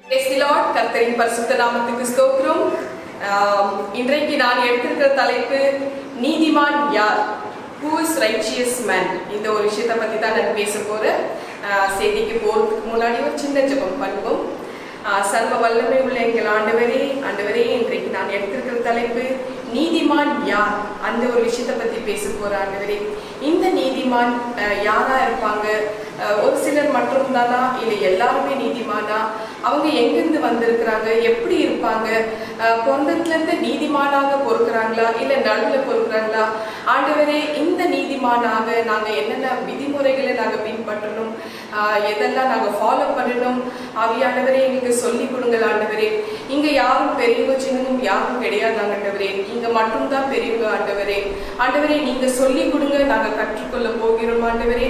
Praise the Lord. கர்த்தரின் பரிசுத்த நாமத்துக்கு ஸ்தோத்திரம். இன்றைக்கு நான் எடுத்திருக்கிற தலைப்பு நீதிமான் யார்? Who is righteous man? இந்த ஒரு விஷயத்தை பத்தி தான் நான் பேச போறேன். செய்திக்கு போறதுக்கு முன்னாடி ஒரு சின்ன ஜெபம் பண்ணுவோம். சர்வ வல்லமை உள்ள எங்கள் ஆண்டவரே இன்றைக்கு நான் எடுத்திருக்கிற தலைப்பு நீதிமான் யார்? அந்த ஒரு விஷயத்தை பத்தி பேச போற ஆண்டவரே, இந்த நீதிமான் யாரா இருப்பாங்க? ஒரு சிலர் மட்டும் தானா, இல்லை எல்லாருமே நீதிமானா? அவங்க எங்கிருந்து வந்திருக்கிறாங்க, எப்படி இருப்பாங்க? பிறந்ததுல இருந்து நீதிமானாக பொறுக்கிறாங்களா, இல்லை நடுவில் பொறுக்கிறாங்களா? ஆண்டவரே, இந்த நீதிமானாக நாங்க என்னென்ன விதிமுறைகளை நாங்க பின்பற்றணும், எதெல்லாம் நாங்க ஃபாலோ பண்ணணும், ஆவியானவரே எங்களுக்கு சொல்லி கொடுங்க ஆண்டவரே. இங்க யாரும் பெரியவங்க சின்னவும் யாரும் கிடையாது ஆண்டவரே, நீங்க மட்டும்தான் பெரியவங்க ஆண்டவரே நீங்க சொல்லி கொடுங்க, நாங்க கற்றுக்கொள்ள போகிறோம் ஆண்டவரே.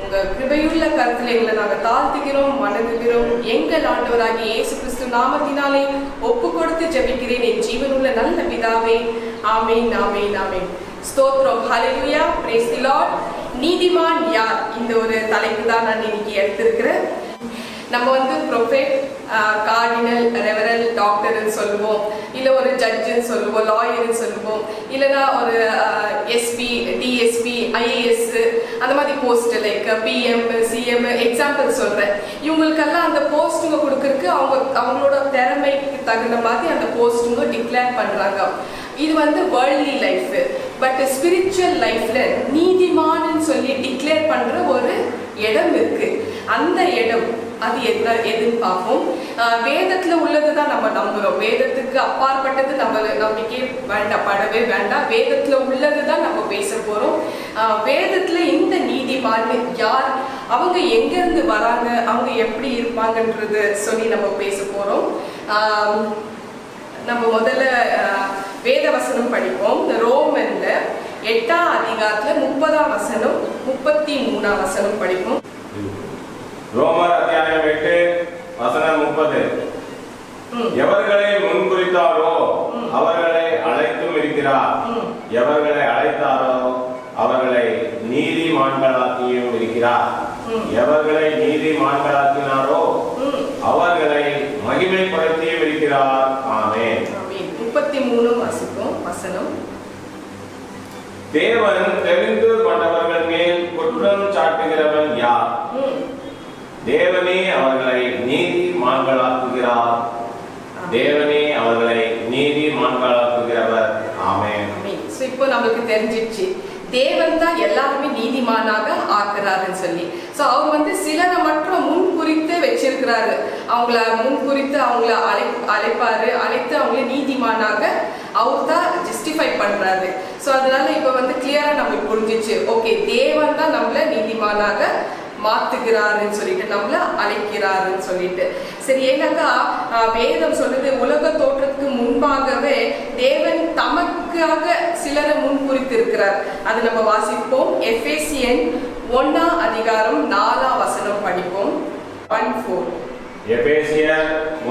உங்க கிருபையுள்ள கருத்துல எங்களை நாங்க தாழ்த்துகிறோம், வணங்குகிறோம். எங்கள் ஆண்டவராகிய இயேசு கிறிஸ்து நாமத்தினாலே ஒப்பு கொடுத்து ஜெபிக்கிறேன் என் ஜீவனுள்ள நல்ல பிதாவே. ஆமென், ஆமென், ஆமென். ஸ்தோத்திரம். ஹல்லேலூயா. Praise the Lord. நீதிமான் யார்? இந்த ஒரு தலைப்பு தான் நான் இன்னைக்கு எடுத்திருக்கிறேன். நம்ம ப்ரொஃபெட், கார்டினல், ரெவரல், டாக்டர்னு சொல்லுவோம், இல்லை ஒரு ஜட்ஜுன்னு சொல்லுவோம், லாயர்னு சொல்லுவோம், இல்லைன்னா ஒரு எஸ்பி, டிஎஸ்பி, ஐஏஎஸ் அந்த மாதிரி post like PM, CM example சொல்கிறேன். இவங்களுக்கெல்லாம் அந்த போஸ்ட்டுங்க கொடுக்கறதுக்கு அவங்களோட திறமைக்கு தகுந்த மாதிரி அந்த போஸ்ட்டுங்க டிக்ளேர் பண்ணுறாங்க. இது வேர்ல்ட்லி லைஃப். பட் ஸ்பிரிச்சுவல் லைஃப்ல நீதிமான்னு சொல்லி டிக்ளேர் பண்ற ஒரு இடம் இருக்கு. அந்த இடம் அது எதுன்னு பார்ப்போம். வேதத்துல உள்ளதுதான் நம்ம நம்புறோம். வேதத்துக்கு அப்பாற்பட்டது நம்ம நம்பிக்கை படவே வேண்டாம். வேதத்துல உள்ளதுதான் நம்ம பேச போறோம். வேதத்துல இந்த நீதிமான் யார், அவங்க எங்க இருந்து வராங்க, அவங்க எப்படி இருப்பாங்கன்றது சொல்லி நம்ம பேச போறோம். நம்ம முதல்ல வேத வசனம் படிப்போம். ரோமன்ல 8ஆம் அதிகாரத்துல 30ஆம் வசனம் 33ஆம் வசனம் படிப்போம். ரோமர் அத்தியாயம் 8 வசனம் 30. எவர்களை முன்குறித்தாரோ அவர்களை அழைத்தும் இருக்கிறார், எவர்களை அழைத்தாரோ அவர்களை நீதிமான்களாக்கியும் இருக்கிறார், எவர்களை நீதிமான்களாக்கினாரோ அவர்களை மகிமைப்படுத்தியும் இருக்கிறார். ஆமென். 33 வசனம். தேவன் தெரிந்து கொண்டவர்கள் மேல் குற்றம் சாட்டுகிறவன் யார்? தேவனே அவர்களை நீதிமான்களாக்குகிறார், தேவனே அவர்களை நீதிமான்களாக்குகிறவர். ஆமென். இப்போ நமக்கு தெரிஞ்சிடுச்சு, தேவன் தான் எல்லாருமே நீதிமானாக ஆக்குறாருன்னு சொல்லி. ஸோ அவர் சிலரை மட்டும் முன் குறித்து வச்சிருக்கிறாரு. அவங்கள முன் குறித்து அவங்கள அழைப்பாரு, அழைத்து அவங்கள நீதிமானாக அவர் தான் ஜஸ்டிஃபை பண்றாரு. ஸோ அதனால இப்போ கிளியரா நம்மளுக்கு புரிஞ்சிச்சு, ஓகே, தேவன் தான் நம்மள நீதிமானாக மாத்துகிறாருன்னு சொல்லிட்டு, நம்மள அழைக்கிறாருன்னு சொல்லிட்டு. சரி, ஏன்னாக்கா வேதம் சொல்லுது, உலக தோற்றத்துக்கு முன்பாகவே தேவன் தமக்காக சிலரை முன்குறித்து இருக்கிறார். அது நம்ம வாசிப்போம். எபேசியன் 1ஆம் அதிகாரம் 4ஆம் வசனம் படிப்போம். 1:4. எபேசியர்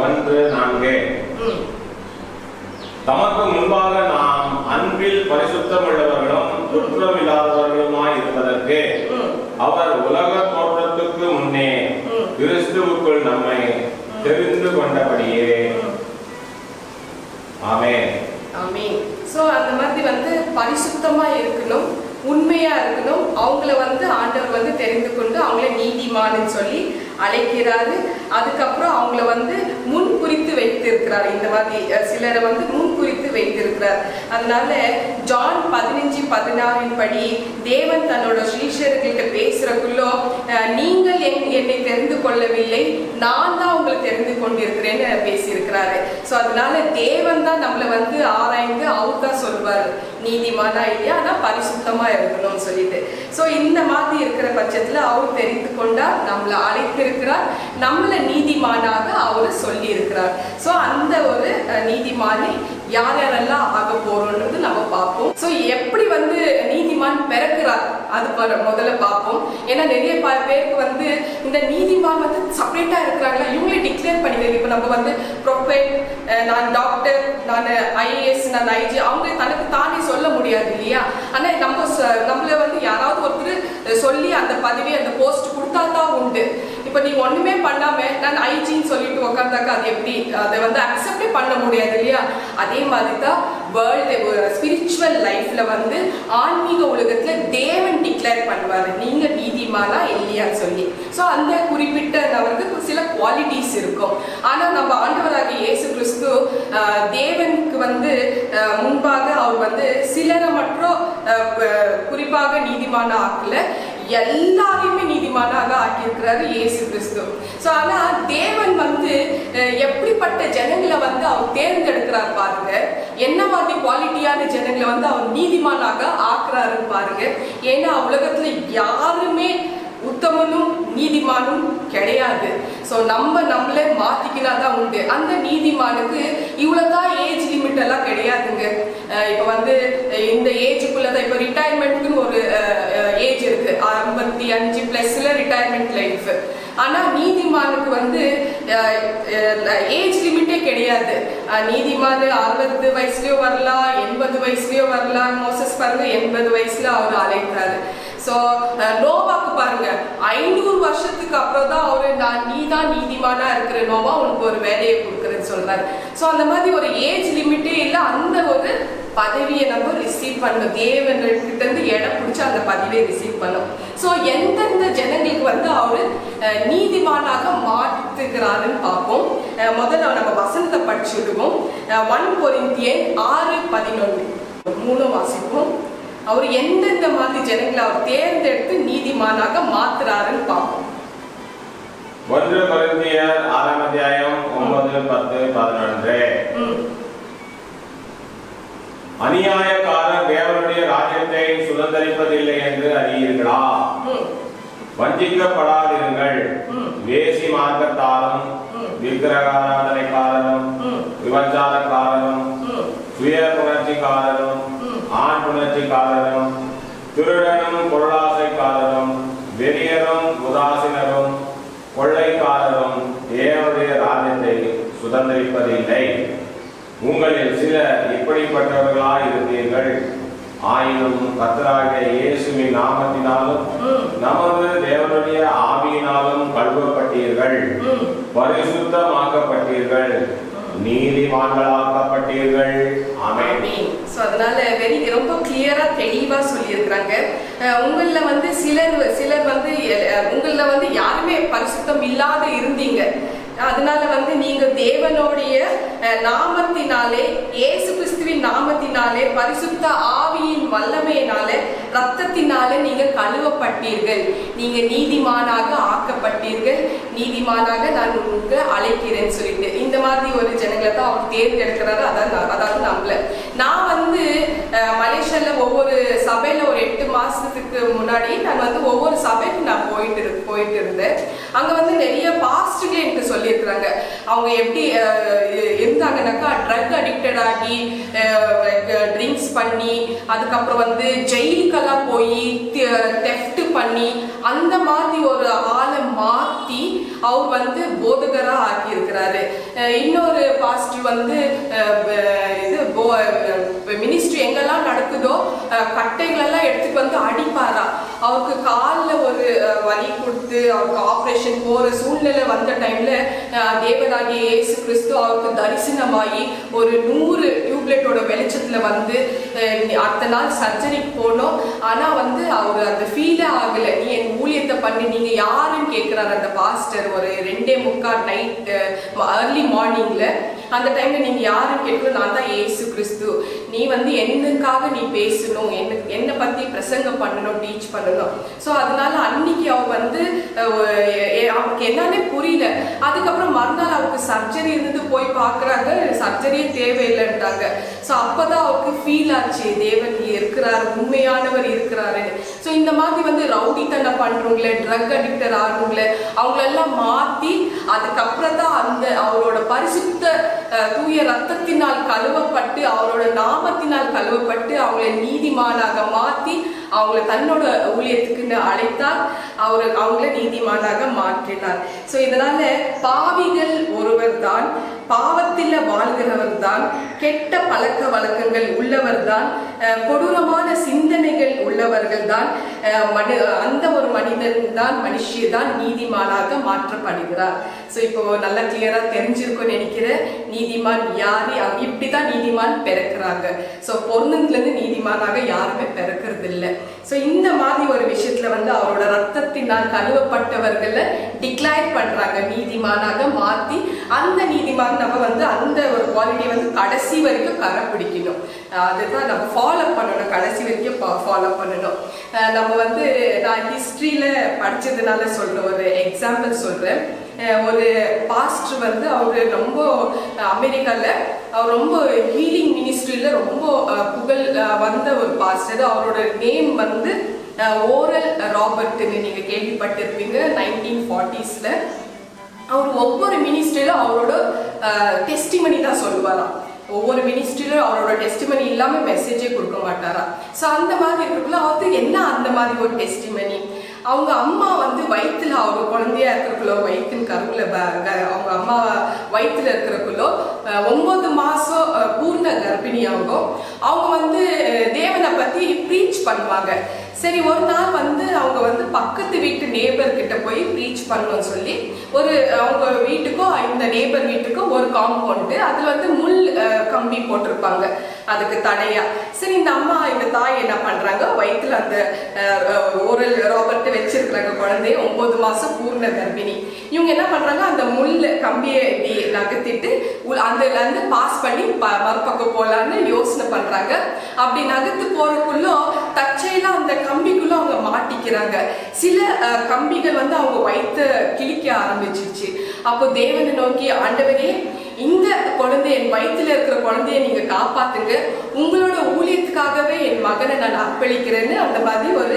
1:4. தமக்கு முன்பாக நாம் அன்பில் பரிசுத்தம் உள்ளவர்களும் குற்றம் இல்லாதவர்களுமாய் இருப்பதற்கு அவர் உலக தோற்றத்துக்கு முன்னே கிறிஸ்துவுக்குள் நம்மை தெரிந்து கொண்டபடியே. ஆமென், ஆமென். சோ அந்த மாதிரி பரிசுத்தமா இருக்கணும், உண்மையா இருக்கணும். அவங்கள ஆண்டவர் தெரிந்து கொண்டு அவங்கள நீதிமான்னு சொல்லி அழைக்கிறாரு. அதுக்கப்புறம் அவங்கள முன் குறித்து வைத்திருக்கிறார். இந்த மாதிரி சிலரை முன் குறித்து வைத்திருக்கிறார். அதனால ஜான் 15:16 படி தேவன் தன்னோட சீஷர்கள்ட்ட பேசுறக்குள்ளோ, நீங்கள் என்னை தெரிந்து கொள்ளவில்லை, நான் தான் உங்களை தெரிந்து கொண்டிருக்கிறேன்னு பேசியிருக்கிறாரு. ஸோ அதனால தேவன் தான் நம்மளை ஆராய்ந்து அவர் தான் சொல்வார் நீதிமானா இல்லையா, ஆனா பரிசுத்தமா இருக்கணும்னு சொல்லிட்டு. ஸோ இந்த மாதிரி இருக்கிற பட்சத்துல அவர் தெரிந்து கொண்டார், நம்மளை அழைத்திருக்கிறார், நம்மளை நீதிமானாக அவர் சொல்லி இருக்கிறார். ஸோ அந்த ஒரு நீதிமானை யார் யாரெல்லாம் ஆக போறோம்ன்றது நம்ம பார்ப்போம். ஸோ எப்படி நீதிமான் பிறக்கிறார் அது முதல்ல பார்ப்போம். ஏன்னா நிறைய பேருக்கு இந்த நீதிமான் செப்பரேட்டா இருக்கிறாங்களா, இவங்களே டிக்ளேர் பண்ணிக்கிறாங்க. இப்போ நம்ம ப்ரொஃபெட், நான் டாக்டர், நான் ஐஏஎஸ், நான் ஐஜி, அவங்க தனக்கு தானே சொல்ல முடியாது இல்லையா. ஆனா நம்மள யாராவது ஒருத்தர் சொல்லி அந்த பதவி, அந்த போஸ்ட் கொடுத்தா தான் உண்டு. இப்போ நீ ஒண்ணுமே பண்ணாம நான் ஐஜின்னு சொல்லிட்டு உட்காந்தாக்கா அது அது எப்படி அதை வந்து அக்செப்டே பண்ண முடியாது இல்லையா? அதே மாதிரி தான் வேர்ல்டு ஸ்பிரிச்சுவல் லைஃப்ல வந்து ஆன்மீக உலகத்துல தேவன் டிக்ளேர் பண்ணுவாரு நீங்க நீதிமானா இல்லையான்னு சொல்லி. ஸோ அந்த குறிப்பிட்ட நபருக்கு சில குவாலிட்டிஸ் இருக்கும். ஆனா நம்ம ஆண்டவராகிய இயேசு கிறிஸ்து தேவனுக்கு வந்து முன்பாக அவர் வந்து சிலரை மட்டும் குறிப்பாக நீதிமான ஆக்கல, எல்லாரையுமே நீதிமானாக ஆக்கியிருக்கிறாரு இயேசு கிறிஸ்து. ஸோ ஆனா தேவன் வந்து எப்படிப்பட்ட ஜனங்களை வந்து அவர் தேர்ந்தெடுக்கிறார் பாருங்க, என்ன மாதிரி குவாலிட்டியான ஜனங்களை வந்து அவர் நீதிமானாக ஆக்குறாருன்னு பாருங்க. ஏன்னா உலகத்துல யாருமே உத்தமனும் நீதிமானும் கிடையாது. ஸோ நம்மளே மாத்திக்கினாதான் உண்டு. அந்த நீதிமானுக்கு இவ்வளவுதான் ஏஜ் லிமிட் எல்லாம் கிடையாதுங்க. இப்போ வந்து இந்த ஏஜுக்குள்ளதான் இப்போ ரிட்டையர்மெண்ட்னு ஒரு ஏஜ் இருக்கு, 55+ ரிட்டையர்மெண்ட் லைஃப். ஆனா நீதிமானுக்கு வந்து ஏஜ் லிமிட்டே கிடையாது. நீதிமான 60 வயசுலயோ வரலாம், 80 வயசுலயோ வரலாம். மோசஸ் பாருங்க 80 வயசுல அவர் அழைக்கிறாரு. ஸோ நோவாக்கு பாருங்க 500 வருஷத்துக்கு அப்புறம் தான் அவரு நீ தான் நீதிமானா இருக்கிற நோவா, உனக்கு ஒரு வேலையை கொடுக்குறேன்னு சொல்றாரு. ஸோ அந்த மாதிரி ஒரு ஏஜ் லிமிட்டே இல்லை. அந்த ஒரு பதவியை நம்ம ரிசீவ் பண்ணணும், தேவன்கிட்ட இருந்து இடம் பிடிச்சி அந்த பதவியை ரிசீவ் பண்ணணும். ஸோ எந்தெந்த ஜனங்களுக்கு வந்து அவரு நீதிமானாக மாற்றுகிறாருன்னு பார்ப்போம். முதல்ல நம்ம வசனத்தை படிச்சுடுவோம். 1 கொரிந்தியர் 6:11 வாசிப்போம். அவர் எந்தெந்த மாதிரி ஜனங்களை அவர் தேர்ந்தெடுத்து நீதிமானாக மாத்துறாருன்னு பார்ப்போம். 1 கொரிந்தியர் 6:9-10-11. அநியாயக்காரர் தேவனுடைய ராஜ்யத்தை சுதந்தரிப்பதில்லை என்று அறியீர்களா? வஞ்சிக்கப்படாதிருங்கள். வேசி மார்க்கத்தாரும், விக்கிரகாராதனைக்காரரும், விபச்சாரக்காரரும், சுய புணர்ச்சிக்காரரும், ஆண் புணர்ச்சிக்காரரும், திருடனும் பொருளாசைக்காரரும், வெறியரும் உதாசீனரும், கொள்ளைக்காரரும் தேவனுடைய ராஜ்யத்தை சுதந்தரிப்பதில்லை. உங்களில் சிலர் இப்படிப்பட்டவர்களாய் இருந்தீர்கள். ஆயினும் கர்த்தராகிய இயேசுவின் நாமத்தினாலும் நமது தேவனுடைய ஆவியினாலும் கழுவப்பட்டீர்கள், பரிசுத்தமாக்கப்பட்டீர்கள், நீதிமான்களாக்கப்பட்டீர்கள். ஆமென். சோ அதனால ரொம்ப கிளியரா தெளிவா சொல்லியிருக்கிறாங்க. உங்கள வந்து சிலர் வந்து உங்கள வந்து யாருமே பரிசுத்தம் இல்லாத இருந்தீங்க. அதனால வந்து நீங்க தேவனுடைய நாமத்தினாலே, இயேசு கிறிஸ்துவின் நாமத்தினாலே, பரிசுத்த ஆவியின் வல்லமையினாலே, ரத்தத்தினாலே நீங்க கழுவப்பட்டீர்கள், நீங்க நீதிமானாக ஆக்கப்பட்டீர்கள், நீதிமானாக நான் உங்களுக்கு அழைக்கிறேன்னு சொல்லிட்டு இந்த மாதிரி ஒரு ஜனங்களை தான் அவர் தேர்ந்தெடுக்கிறாரு. அதாவது நம்மள நான் வந்து மலேசியால ஒவ்வொரு சபையில ஒரு 8 மாசத்துக்கு முன்னாடி நான் வந்து ஒவ்வொரு சபைக்கு நான் போயிட்டு இருந்தேன். அங்க வந்து நிறைய பாஸ்டர்கள் எனக்கு சொல்லியிருக்கிறாங்க. அவங்க எப்படி இருந்தாங்கன்னாக்கா ட்ரக் அடிக்டட் ஆகி ட்ரிங்க்ஸ் பண்ணி, அதுக்கப்புறம் வந்து ஜெயிலுக்கெல்லாம் போய் தெஃப்ட் பண்ணி, அந்த மாதிரி ஒரு ஆளை மாற்றி அவர் வந்து போதகரா ஆக்கி இருக்கிறாரு. இன்னொரு பாஸ்டர் வந்து இது மினிஸ்ட்ரி எங்கெல்லாம் நடக்குதோ கட்டைகளெல்லாம் எடுத்துட்டு வந்து அடிப்பாரா. அவருக்கு காலில் ஒரு வலி கொடுத்து அவருக்கு ஆப்ரேஷன் போற சூழ்நிலை வந்த டைம்ல தேவனாகிய இயேசு கிறிஸ்து அவருக்கு தரிசனமாகி ஒரு 100 டியூப்லைட்டோட வெளிச்சத்துல வந்து அடுத்த நாள் சர்ஜரிக்கு போனோம். ஆனா வந்து அவர் அந்த ஃபீலே ஆகல. நீ என் ஊழியத்தை பண்ணி நீங்க யாருன்னு கேட்கிறாரு அந்த பாஸ்டர். ஒரு 2:45 நைட் ஏர்லி மார்னிங்ல அந்த டைம்ல நீங்க யாருன்னு கேட்கணும். நான் தான் இயேசு கிறிஸ்து. நீ வந்து என்னக்காக நீ பேசணும், என்னை பத்தி பிரசங்கம் பண்ணணும், டீச் பண்ணணும். ஸோ அதனால அன்னைக்கு அவர் வந்து அவருக்கு என்னன்னே புரியல. அதுக்கப்புறம் மறுநாள் அவருக்கு சர்ஜரி இருந்தது, போய் பார்க்குறாங்க, சர்ஜரியே தேவையில்லைன்ட்டாங்க. ஸோ அப்போதான் அவருக்கு ஃபீல் ஆச்சு, தேவன் இருக்கிறார், உண்மையானவர் இருக்கிறாருன்னு. ஸோ இந்த மாதிரி வந்து ரவுடித்தனம் பண்றவங்கள, ட்ரக் அடிக்டர் ஆடுறவங்கள அவங்களெல்லாம் மாற்றி அதுக்கப்புறம் தான் அந்த அவரோட பரிசுத்த தூய ரத்தத்தினால் கழுவப்பட்டு, அவரோட நாமத்தினால் கழுவப்பட்டு அவங்களை நீதிமானாக மாற்றி அவங்கள தன்னோட ஊழியத்துக்குன்னு அழைத்தார். அவங்கள நீதிமானாக மாற்றினார். ஸோ இதனால பாவிகள் ஒருவர் தான் பாவத்தில் வாழ்கிறவர் தான், கெட்ட பழக்க வழக்கங்கள் உள்ளவர் தான், கொடூரமான சிந்தனைகள் உள்ளவர்கள் தான், அந்த ஒரு மனிதன் தான் மனுஷியதான் நீதிமானாக மாற்றப்படுகிறார். ஸோ இப்போ நல்லா கிளியரா தெரிஞ்சிருக்கும்னு நினைக்கிறேன். நீதிமான் யாரு, இப்படிதான் நீதிமான் பிறக்கிறாங்க. ஸோ பொருந்துலேருந்து நீதிமானாக யாருமே பிறக்கிறது இல்லை. ஸோ இந்த மாதிரி ஒரு விஷயத்துல வந்து அவரோட ரத்தத்தினால் கழுவப்பட்டவர்களை டிக்ளேர் பண்றாங்க நீதிமானாக மாத்தி, அந்த நீதிமான் நம்ம வந்து அந்த ஒரு குவாலிட்டியை வந்து கடைசி வரைக்கும் கடைப்பிடிக்கணும். அதுதான் நம்ம ஃபாலோ பண்ணணும், கடைசி வரைக்கும் ஃபாலோ பண்ணணும். நம்ம வந்து நான் ஹிஸ்டரியில படிச்சதுனால சொல்ற ஒரு எக்ஸாம்பிள் சொல்றேன். ஒரு பாஸ்டர் வந்து அவரு ரொம்ப அமெரிக்கால அவர் ரொம்ப ஹீலிங் மினிஸ்ட்ரியில ரொம்ப புகழ் வந்த ஒரு பாஸ்டர். அவரோட நேம் வந்து ஓரல் ராபர்ட்னு நீங்க கேள்விப்பட்டிருப்பீங்க. 1940s அவர் ஒவ்வொரு மினிஸ்ட்ரியில அவரோட டெஸ்டிமனி தான் சொல்லுவாராம். ஒவ்வொரு மினிஸ்ட்ரியிலும் அவரோட டெஸ்டிமனி இல்லாம மெசேஜே கொடுக்க மாட்டாரா. ஸோ அந்த மாதிரி இருக்குள்ள அவருக்கு என்ன அந்த மாதிரி ஒரு டெஸ்டிமனி, அவங்க அம்மா வந்து வயிற்றுல அவங்க குழந்தையா இருக்கிறக்குள்ளோ, வயிற்றின் கருவுல அவங்க அம்மா வயிற்றுல இருக்கிறக்குள்ளோ 9 மாசம் பூர்ண கர்ப்பிணி ஆகும். அவங்க வந்து தேவனை பத்தி ப்ரீச் பண்ணுவாங்க. சரி, ஒரு நாள் வந்து அவங்க வந்து பக்கத்து வீட்டு நேபர் கிட்ட போய் ப்ரீச் பண்ணணும்னு சொல்லி ஒரு அவங்க வீட்டுக்கும் இந்த நேபர் வீட்டுக்கும் ஒரு காம்பவுண்டு, அதுல வந்து முள் கம்பி போட்டிருப்பாங்க அதுக்கு தடையா. சரி, இந்த அம்மா இந்த தாய் என்ன பண்றாங்க, வயிற்றுல அந்த ஓரல் ராபர்ட் வச்சிருக்கிறாங்க குழந்தைய, 9 மாசம் பூர்ண கர்ப்பிணி. இவங்க என்ன பண்றாங்க, அந்த முள் கம்பியை இப்படி நகர்த்திட்டு அந்த வந்து பாஸ் பண்ணி மறுபக்கம் போலான்னு யோசனை பண்றாங்க. அப்படி நகர்த்து போறதுக்குள்ள தற்செயலா அந்த கம்பிக்குள்ள அவங்க மாட்டிக்கிறாங்க. சில கம்பிகள் வந்து அவங்க வயிற்ற கிழிக்க ஆரம்பிச்சிருச்சு. அப்போ தேவனை நோக்கி, ஆண்டவரே, இந்த குழந்தை என் வயிற்றுல இருக்கிற குழந்தைய நீங்க காப்பாத்துங்க, உங்களோட ஊழியத்துக்காகவே என் மகனை நான் அர்ப்பணிக்கிறேன்னு அந்த மாதிரி ஒரு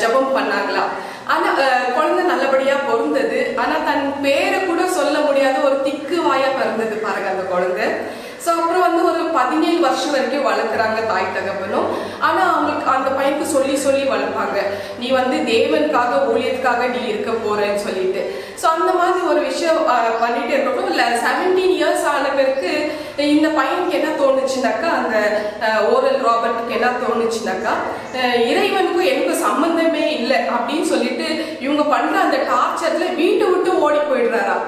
ஜபம் பண்ணாங்களாம். ஆனா குழந்தை நல்லபடியா பொருந்தது. ஆனா தன் பேரை கூட சொல்ல முடியாத ஒரு திக்கு வாயா பிறந்தது பாருங்க அந்த குழந்தை. ஸோ அப்புறம் வந்து ஒரு 17 வருஷம் வரைக்கும் வளர்க்குறாங்க தாய் தகப்பனும். ஆனால் அவங்களுக்கு அந்த பையனுக்கு சொல்லி சொல்லி வளர்ப்பாங்க, நீ வந்து தேவனுக்காக ஊழியத்துக்காக நீ இருக்க போறேன்னு சொல்லிட்டு. ஸோ அந்த மாதிரி ஒரு விஷயம் பண்ணிட்டு இருக்கட்டும். இல்லை 17 இயர்ஸ் ஆன பிறகு இந்த பையனுக்கு என்ன தோணுச்சுனாக்கா, அந்த ஓரல் ராபர்ட்டுக்கு என்ன தோணுச்சுனாக்கா, இறைவனுக்கும் எனக்கும் சம்பந்தமே இல்லை அப்படின்னு சொல்லிட்டு இவங்க பண்ற அந்த டார்ச்சர்ல வீட்டை விட்டு ஓடி போயிடுறாரா.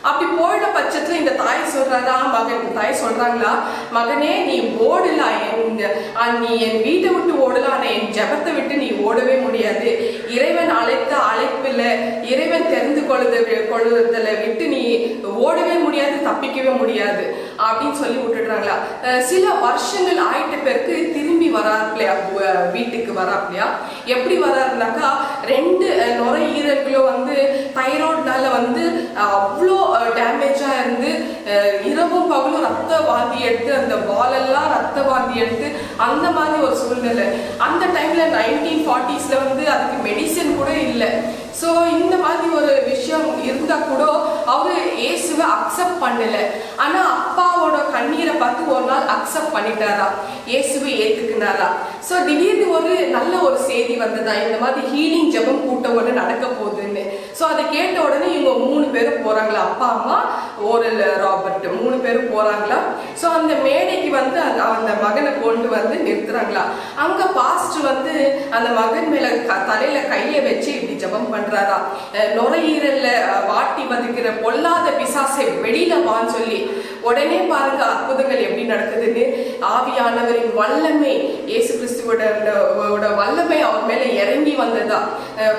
அப்படி போயிட பட்சத்துல இந்த தாய் சொல்றாரா, தாய் சொல்றாங்களா, மகனே நீ ஓடலாம், நீ என் வீட்டை விட்டு ஓடலாம், ஆனா என் ஜபத்தை விட்டு நீ ஓடவே முடியாது. இறைவன் அழைத்த அழைப்புல, இறைவன் தெரிந்து கொள்ளுதல விட்டு நீ ஓடவே முடியாது, தப்பிக்கவே முடியாது அப்படின்னு சொல்லி விட்டுடுறாங்களா. சில வருஷங்கள் ஆயிட்ட பிறகு திரும்பி வராப்லையா, வீட்டுக்கு வராப்லையா. எப்படி வராருனாக்கா, 2 நுரையீரல்களும் வந்து தைராய்டுனால வந்து அவ்வளோ டேமேஜா இருந்து இரவும் பகலும் ரத்த வாந்தி எடுத்து, அந்த வாலெல்லாம் ரத்த வாந்தி எடுத்து, அந்த மாதிரி ஒரு சூழ்நிலை. அந்த டைம்ல 1940s வந்து அதுக்கு மெடிசன் கூட இல்லை. ஸோ இந்த மாதிரி ஒரு விஷயம் இருந்தா கூட அவரு இயேசுவை அக்செப்ட் பண்ணல. ஆனா அப்பாவோட கண்ணீரை பார்த்து ஒரு நாள் அக்செப்ட் பண்ணிட்டாரா, இயேசுவை ஏத்துக்கினாரா. ஸோ திடீர்னு ஒரு நல்ல ஒரு செய்தி வந்ததா, இந்த மாதிரி ஹீலிங் ஜெபம் கூட்டம் ஒன்று நடக்க போகுதுன்னு. ஸோ அதை கேட்ட உடனே இவங்க 3 பேரும் போறாங்களா, அப்பா அம்மா ஓரல் ராபர்ட் 3 பேரும் போறாங்களா. ஸோ அந்த மேடைக்கு வந்து அந்த மகனை கொண்டு வந்து நிறுத்துறாங்களா. அங்க பாஸ்டர் வந்து அந்த மகன் மேல தலையில கையை வச்சு இப்படி ஜெபம் பண்றாரா, நுரையீரல்ல வாட்டி வதுக்கிற பொல்லாத பிசாசை வெளியில வான்னு சொல்லி. உடனே பாருங்க அற்புதங்கள் எப்படி நடக்குதுன்னு. ஆவியானவரின் வல்லமை, இயேசு கிறிஸ்துவோட வல்லமை அவர் மேல இறங்கி வந்ததா.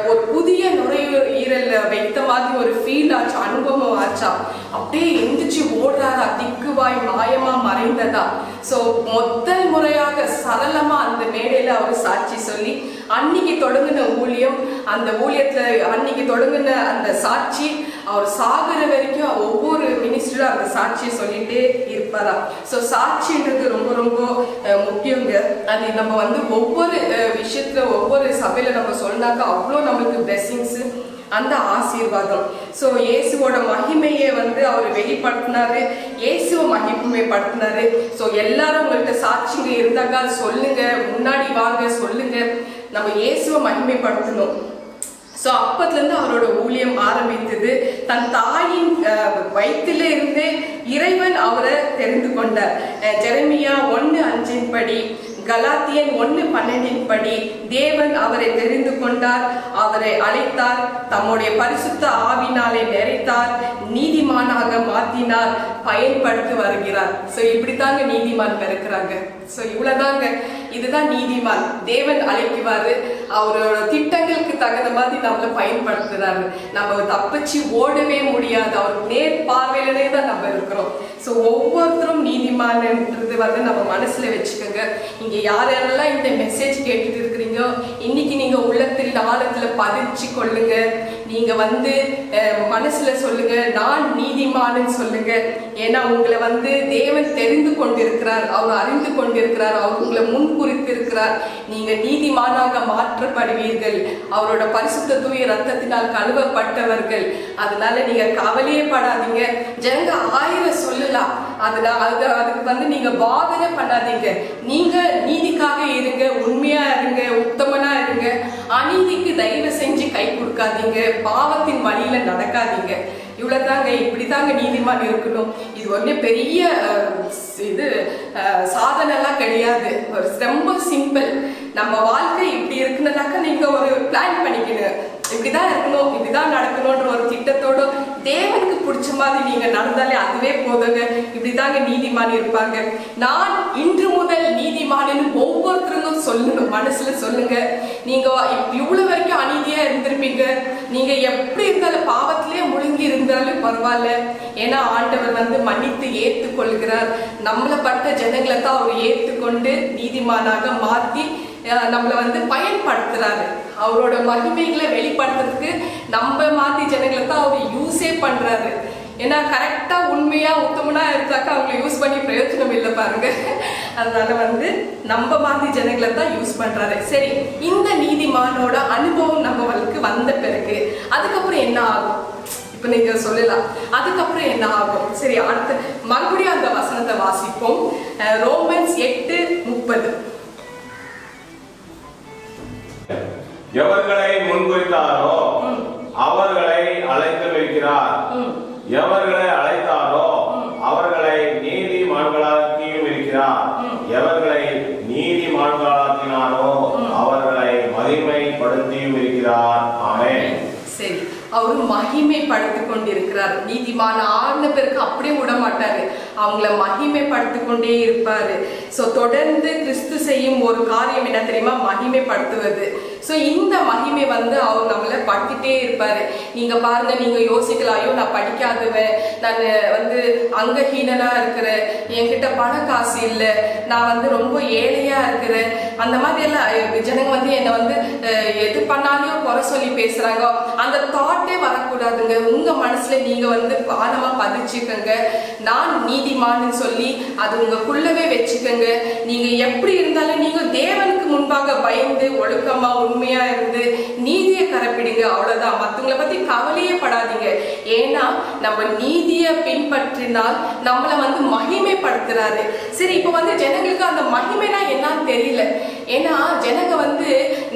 ஒரு புதிய நுரையீரல் வைத்த மாதிரி ஒரு ஃபீல் ஆச்சு, அனுபவம் ஆச்சா. அப்படியே எந்திரிச்சு ஓடுறாரா, திக்குவாய் மாயமா மறைந்ததா. ஸோ முதல் முறையாக சரளமா அந்த மேடையில அவர் சாட்சி சொல்லி, அன்னைக்கு தொடங்கின ஊழியம், அந்த ஊழியத்துல அன்னைக்கு தொடங்கின அந்த சாட்சி அவர் சாகுற வரைக்கும் ஒவ்வொரு மினிஸ்டரும் அந்த சாட்சியை சொல்லிட்டே இருப்பாரா. ஸோ சாட்சின்றது ரொம்ப ரொம்ப முக்கியங்க. அது நம்ம வந்து ஒவ்வொரு விஷயத்துல ஒவ்வொரு சபையில நம்ம சொன்னாக்கா அவ்வளோ நம்மளுக்கு பிளெஸிங்ஸ், அந்த ஆசீர்வாதம். ஸோ இயேசுவோட மகிமையை வந்து அவர் வெளிப்படுத்தினாரு, இயேசுவை மகிமைப்படுத்தினாரு. ஸோ எல்லாரும் உங்கள்கிட்ட சாட்சிங்க இருந்தாக்கா சொல்லுங்க, முன்னாடி வாங்க சொல்லுங்க, நம்ம இயேசுவை மகிமைப்படுத்தணும். ஸோ அப்பத்துலேருந்து அவரோட ஊழியம் ஆரம்பித்தது. தன் தாயின் வயிற்றில இருந்தே இறைவன் அவரை தெரிந்து கொண்டார். ஜெரமியா 1:5 படி, கலாத்தியன் 1:12 படி தேவன் அவரை தெரிந்து கொண்டார், அவரை அழைத்தார், தம்முடைய பரிசுத்த ஆவினாலே நிறைத்தார், நீதிமானாக மாற்றினார், பயன்படுத்தி வருகிறார். ஸோ இப்படித்தாங்க நீதிமான் பிறக்கிறாங்க. ஸோ இவ்வளவுதாங்க, இதுதான் நீதிமான். தேவன் அழைக்குவாரு, அவரோட திட்டங்களுக்கு தகுந்த மாதிரி நம்மளை பயன்படுத்துறாரு. நம்ம தப்பிச்சு ஓடவே முடியாது, அவர் நேர் பார்வையிலே தான் நம்ம இருக்கிறோம். ஸோ ஒவ்வொருத்தரும் நீதிமான்ன்றது நம்ம மனசுல வச்சுக்கோங்க. இங்க யாரெல்லாம் இந்த மெசேஜ் கேட்டுட்டு இருக்கிறீங்க, இன்னைக்கு நீங்க உள்ளத்தில் ஆழத்துல பதிச்சு கொள்ளுங்க. நீங்க மனசுல சொல்லுங்க, நான் நீதிமான்னு சொல்லுங்க. ஏன்னா உங்களை தேவன் தெரிந்து கொண்டிருக்கிறார், அவர் அறிந்து கொண்டிருக்கிறார், அவர் உங்களை முன்குறித்து இருக்கிறார். நீங்க நீதிமானாக மாற்றப்படுவீர்கள். அவரோட பரிசுத்த தூய ரத்தத்தினால் கழுவப்பட்டவர்கள். அதனால நீங்க கவலையே படாதீங்க. ஜனங்க 1000 சொல்லலாம், அதுக்கு நீங்க பாதனை பண்ணாதீங்க. நீங்க நீதிக்காக இருங்க, உண்மையா இருங்க, உத்தமனா இருங்க. அநீதிக்கு தயவு செஞ்சு கை கொடுக்காதீங்க, பாவத்தின் வழியில நடக்காதீங்க. இவ்வளவுதாங்க, இப்படிதாங்க நீதிமான் இருக்கணும். இது ஒண்ணு பெரிய சாதனைலாம் கிடையாது, ரொம்ப சிம்பிள். நம்ம வாழ்க்கை இப்படி இருக்குனாக்கா நீங்க ஒரு பிளான் பண்ணிக்கணும், இப்படிதான் இருக்கணும், இப்படிதான் நடக்கணும்ன்ற ஒரு திட்டத்தோட தேவனுக்கு பிடிச்ச மாதிரி நீங்க நடந்தாலே அதுவே போதுங்க. இப்படிதாங்க நீதிமான் இருப்பாங்க. நான் இன்று முதல் நீதிமான்னு ஒவ்வொருத்தரும் சொல்லணும், மனசுல சொல்லுங்க. நீங்க இவ்வளவு வரைக்கும் அநீதியா இருந்திருப்பீங்க, நீங்க எப்படி இருந்தாலும் பாவத்திலே முழுங்கி இருந்தாலும் பரவாயில்ல. ஏன்னா ஆண்டவர் மன்னித்து ஏற்றுக்கொள்கிறார். நம்மளை பட்ட ஜனங்களை தான் அவர் ஏற்றுக்கொண்டு நீதிமானாக மாற்றி நம்மளை பயன்படுத்துறாரு. அவரோட மகிமைகளை வெளிப்படுத்துறதுக்கு நம்ம மாதிரி ஜனங்களை தான் அவர் யூஸே பண்றாரு. ஏன்னா கரெக்டா உண்மையா உத்தமனா இருந்தாக்கா அவங்களை யூஸ் பண்ணி பிரயோஜனம் இல்லை பாருங்க. அதனால நம்ம மாதிரி ஜனங்களை தான் யூஸ் பண்றாரு. சரி, இந்த நீதிமானோட அனுபவம் நம்மளுக்கு வந்த பிறகு அதுக்கப்புறம் என்ன ஆகும்? இப்ப நீங்க சொல்லலாம், அதுக்கப்புறம் என்ன ஆகும்? சரி, அடுத்து மறுபடியும் அந்த வசனத்தை வாசிப்போம். ரோமன்ஸ் 8:30. எவர்களை முன்குறித்தாரோ அவர்களை அழைத்து வைக்கிறார், எவர்களை அழைத்தாரோ அவர்களை நீதிமான்களாக்கியும் இருக்கிறார், எவர்களை நீதிமான்களாக்கினாரோ அவர்களை மகிமைப்படுத்தியும் இருக்கிறார். ஆமென். சரி, அவரு மகிமைப்படுத்திக் கொண்டிருக்கிறார். நீதிமான ஆழ்ந்த பிறகு அப்படியே விட மாட்டாரு, அவங்கள மகிமைப்படுத்திக் கொண்டே இருப்பாரு. சோ தொடர்ந்து கிறிஸ்து செய்யும் ஒரு காரியம் என்ன தெரியுமா? மகிமைப்படுத்துவது. சோ இந்த மகிமை அவர் நம்மள படுத்திட்டே இருப்பாரு. நீங்க பாருங்க, நீங்க யோசிக்கலாம், ஐயோ நான் படிக்காதவன், நான் அங்கஹீனனா இருக்கிறேன், என்கிட்ட பண காசு இல்லை, நான் ரொம்ப ஏழையா இருக்கிறேன், அந்த மாதிரி எல்லாம் ஜனங்க என்னை எது பண்ணாலும் குறை சொல்லி பேசுறாங்க. அந்த தாட்டே வரக்கூடாதுங்க. உங்க மனசுல நீங்க பாலமா பதிச்சுக்கங்க, நான் நீதிமான்னு சொல்லி அது உங்களுக்குள்ளவே வச்சுக்கங்க. நீங்க எப்படி இருந்தாலும் நீங்க தேவனுக்கு முன்பாக பயந்து ஒழுக்கமா உண்மையா இருந்து நீதியை கரைப்பிடுங்க. அவ்வளவுதான். மத்தவங்களை பத்தி கவலையே படாதீங்க. ஏன்னா நம்ம நீதியை பின்பற்றினால் நம்மள மகிமைப்படுத்துறாரு. சரி, இப்ப ஜனங்களுக்கு அந்த மகிமைனா என்னன்னு தெரியல. ஏன்னா ஜனங்க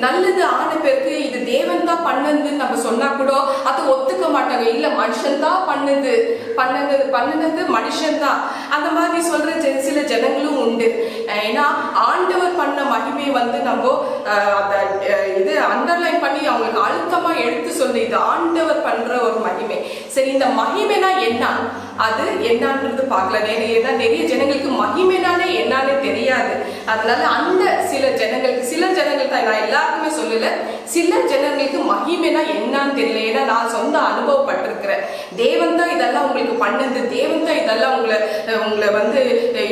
நல்லது ஆன பிறகு இது தேவன் தான் பண்ணது நம்ம சொன்னா கூட அதை ஒத்துக்க மாட்டாங்க. இல்ல, மனுஷன் தான் பண்ணுனது மனுஷன் தான், அந்த மாதிரி சொல்ற சில ஜனங்களும் உண்டு. ஏன்னா ஆண்டவர் பண்ண மகிமை நம்ம இது அண்டர்லைன் பண்ணி அவங்களுக்கு அழுத்தமா எடுத்து சொல்லி இது ஆண்டவர் பண்ற ஒரு மகிமை. சரி, இந்த மகிமைனா என்ன, அது என்னன்றது பார்க்கலாம். ஏன்னா நிறைய ஜனங்களுக்கு மகிமைனாலே என்னன்னு தெரியாது. அதனால அந்த சில ஜனங்கள் தான், நான் எல்லாருக்குமே சொல்லல, சில ஜனங்களுக்கு மகிமைனா என்னன்னு தெரியல. ஏன்னா நான் சொந்த அனுபவப்பட்டிருக்கிறேன். தேவன் தான் இதெல்லாம் உங்களுக்கு பண்ணது, தேவன் தான் இதெல்லாம் உங்களை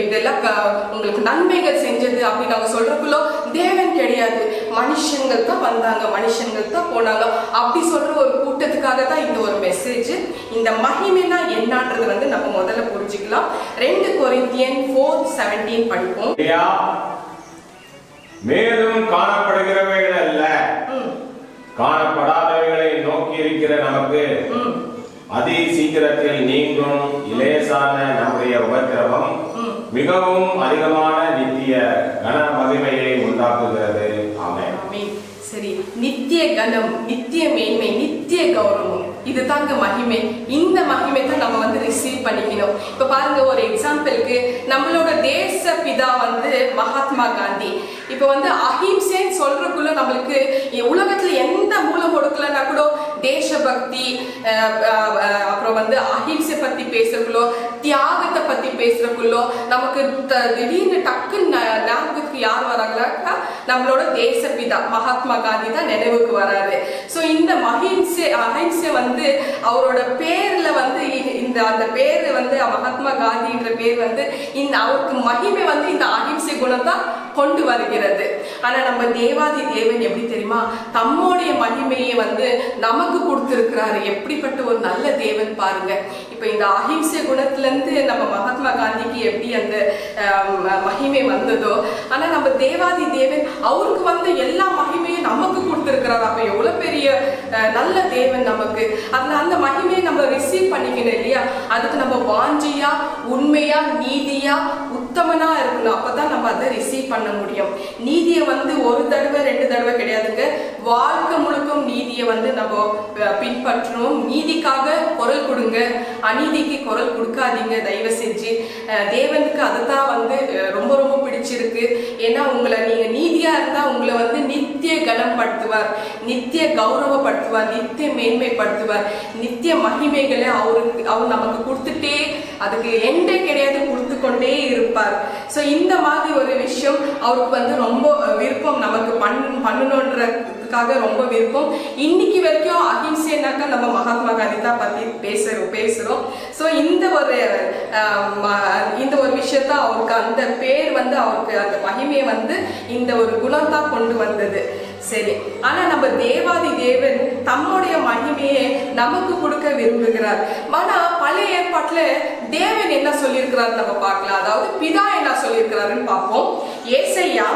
இதெல்லாம் உங்களுக்கு நன்மைகள் செஞ்சது அப்படின்னு அவங்க சொல்றதுக்குள்ள தேவன் கிடையாது, மனுஷங்கள் தான் வந்தாங்க, மனுஷங்கள் தான் போனாங்க, அப்படி சொல்ற ஒரு கூட்டத்துக்காக தான் இந்த ஒரு மெசேஜ். இந்த மகிமைனா என்னன்றது நம்ம முதல்ல புரிஞ்சுக்கலாம். 2 கொரிந்தியன் 4:17 படிப்போம். மேலும் காணப்படுகிறவைகள் அல்ல, காணப்படாதவைகளை நோக்கி இருக்கிற நமக்கு அதி சீக்கிரத்தில் நீங்கும் இலேசான நம்முடைய உபத்திரவம் மிகவும் அதிகமான நித்திய கன மகிமையை உண்டாக்குகிறது. ஆமென். சரி, நித்திய கனம், நித்திய மேன்மை, நித்திய கௌரவம், இதுதாங்க மகிமை. இந்த மகிமை தான் நம்ம வந்து ரிசீவ் பண்ணிக்கணும். இப்ப பாருங்க, ஒரு எக்ஸாம்பிளுக்கு நம்மளோட தேச பிதா வந்து மகாத்மா காந்தி. இப்ப வந்து அஹிம்சைன்னு சொல்றதுக்குள்ள நம்மளுக்கு உலகத்துல எந்த மூலம் கொடுக்கலன்னா கூட தேசபக்தி, அப்புறம் வந்து அஹிம்சை பத்தி பேசுறதுக்குள்ளோ, தியாகத்தை பத்தி பேசுறதுக்குள்ளோ நமக்கு திடீர்னு டக்குன்னு ஞாபகத்துக்கு யார் வராங்களா? நம்மளோட தேசப்பிதா மகாத்மா காந்தி தான் நினைவுக்கு வராரு. ஸோ இந்த அஹிம்சை வந்து அவரோட பேர்ல வந்து அந்த பேரு வந்து மகாத்மா காந்தின்ற பேர் வந்து அவருக்கு மகிமை வந்து இந்த அஹிம்சை குணம் தான் கொண்டு வருகிறது. ஆனா நம்ம தேவாதி தேவன் எப்படி தெரியுமா, தம்முடைய மகிமையை வந்து நமக்கு கொடுத்திருக்கிறாரு. எப்படிப்பட்ட ஒரு நல்ல தேவன் பாருங்க. இப்ப இந்த அஹிம்சை குணத்துல இருந்து நம்ம மகாத்மா காந்திக்கு எப்படி அந்த மகிமை வந்ததோ, ஆனா நம்ம தேவாதி தேவன் அவருக்கு வந்து எல்லா மகிமையும் நமக்கு கொடுத்திருக்கிறாரு. அப்ப எவ்வளவு பெரிய நல்ல தேவன் நமக்கு. அந்த மகிமையை நம்ம ரிசீவ் பண்ணிக்கணும் இல்லையா? அதுக்கு நம்ம வாஞ்சியா, உண்மையா, நீதியா, உத்தமனா இருக்கணும். அப்பதான் நம்ம அதை ரிசீவ் பண்ண முடியும். நீதியை வந்து ஒரு தடவை 2 தடவை கிடையாதுங்க, வாழ்க்கை முழுக்கும் நீதியை வந்து நம்ம பின்பற்றணும். நீதிக்காக குரல் கொடுங்க, அநீதிக்கு குரல் கொடுக்காதீங்க தயவு செஞ்சு. தேவனுக்கு அதுதான் வந்து ரொம்ப ரொம்ப பிடிச்சிருக்கு. ஏன்னா நீங்க நீதியா இருந்தா உங்களை வந்து நித்திய கனம் படுத்துவார், நித்திய கௌரவப்படுத்துவார், நித்திய மேன்மைப்படுத்துவார், நித்திய மகிமைகளை அவர் நமக்கு கொடுத்துட்டே, அதுக்கு எண்டே கிடையாது, கொடுத்து கொண்டே இருப்பார். ஸோ இந்த மாதிரி ஒரு விஷயம் அவருக்கு வந்து ரொம்ப விருப்பம், நமக்கு பண்ணணுன்றதுக்காக ரொம்ப விருப்பம். இன்னைக்கு வரைக்கும் அஹிம்சைனாக்கா நம்ம மகாத்மா காந்தி தான் பத்தி பேசுறோம். ஸோ இந்த ஒரு விஷயத்த அவருக்கு அந்த பேர் வந்து அவருக்கு அந்த மகிமையை வந்து இந்த ஒரு குணம் தான் கொண்டு வந்தது. சரி, ஆனா நம்ம தேவாதி தேவன் தம்முடைய மகிமையை நமக்கு கொடுக்க விரும்புகிறார். ஆனா பழைய ஏற்பாட்டுல தேவன் என்ன சொல்லியிருக்கிறார் நம்ம பார்க்கலாம். அதாவது பிதா என்ன சொல்லியிருக்கிறாருன்னு பார்ப்போம். ஏசாயா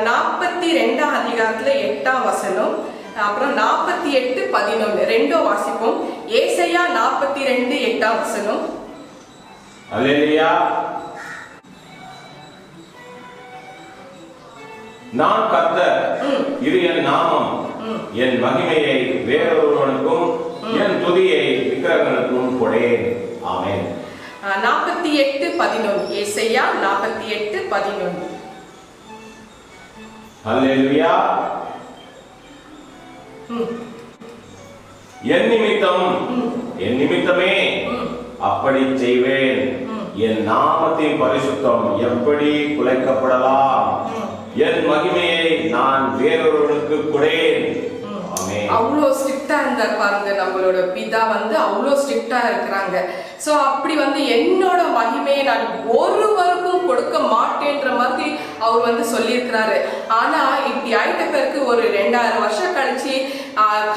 42 அதிகாரத்துல 8ஆம் வசனம், அப்புறம் 48:11 ரெண்டும் வாசிப்போம். ஏசாயா 42 8ஆம் வசனம். அல்லேலூயா. நான் கர்த்தர், இது என் நாமம், என் மகிமையை வேறொருவனுக்கும் என் துதியை விக்கிரகனுக்கும் கொடேன். ஆமென். 48:11 ஏசாயா 48:11. அல்லேலூயா. என் நிமித்தமே அப்படி செய்வேன். என் நாமத்தின் பரிசுத்தம் எப்படி குலைக்கப்படலாம்? என் மகிமையை நான் வேறொருவனுக்கு கொடேன். அவ்வளோ ஸ்ட்ரிக்டா இருந்தார் பாருங்க. நம்மளோட பிதா வந்து அவ்வளோ ஸ்ட்ரிக்டா இருக்கிறாங்க. சோ அப்படி வந்து என்னோட மகிமையை நான் ஒருவருக்கும் கொடுக்க மாட்டேன்ற மாதிரி அவர் வந்து சொல்லியிருக்கிறாரு. ஆனா இப்படி ஆயிட்ட பிறகு ஒரு 2000 வருஷம் கழிச்சு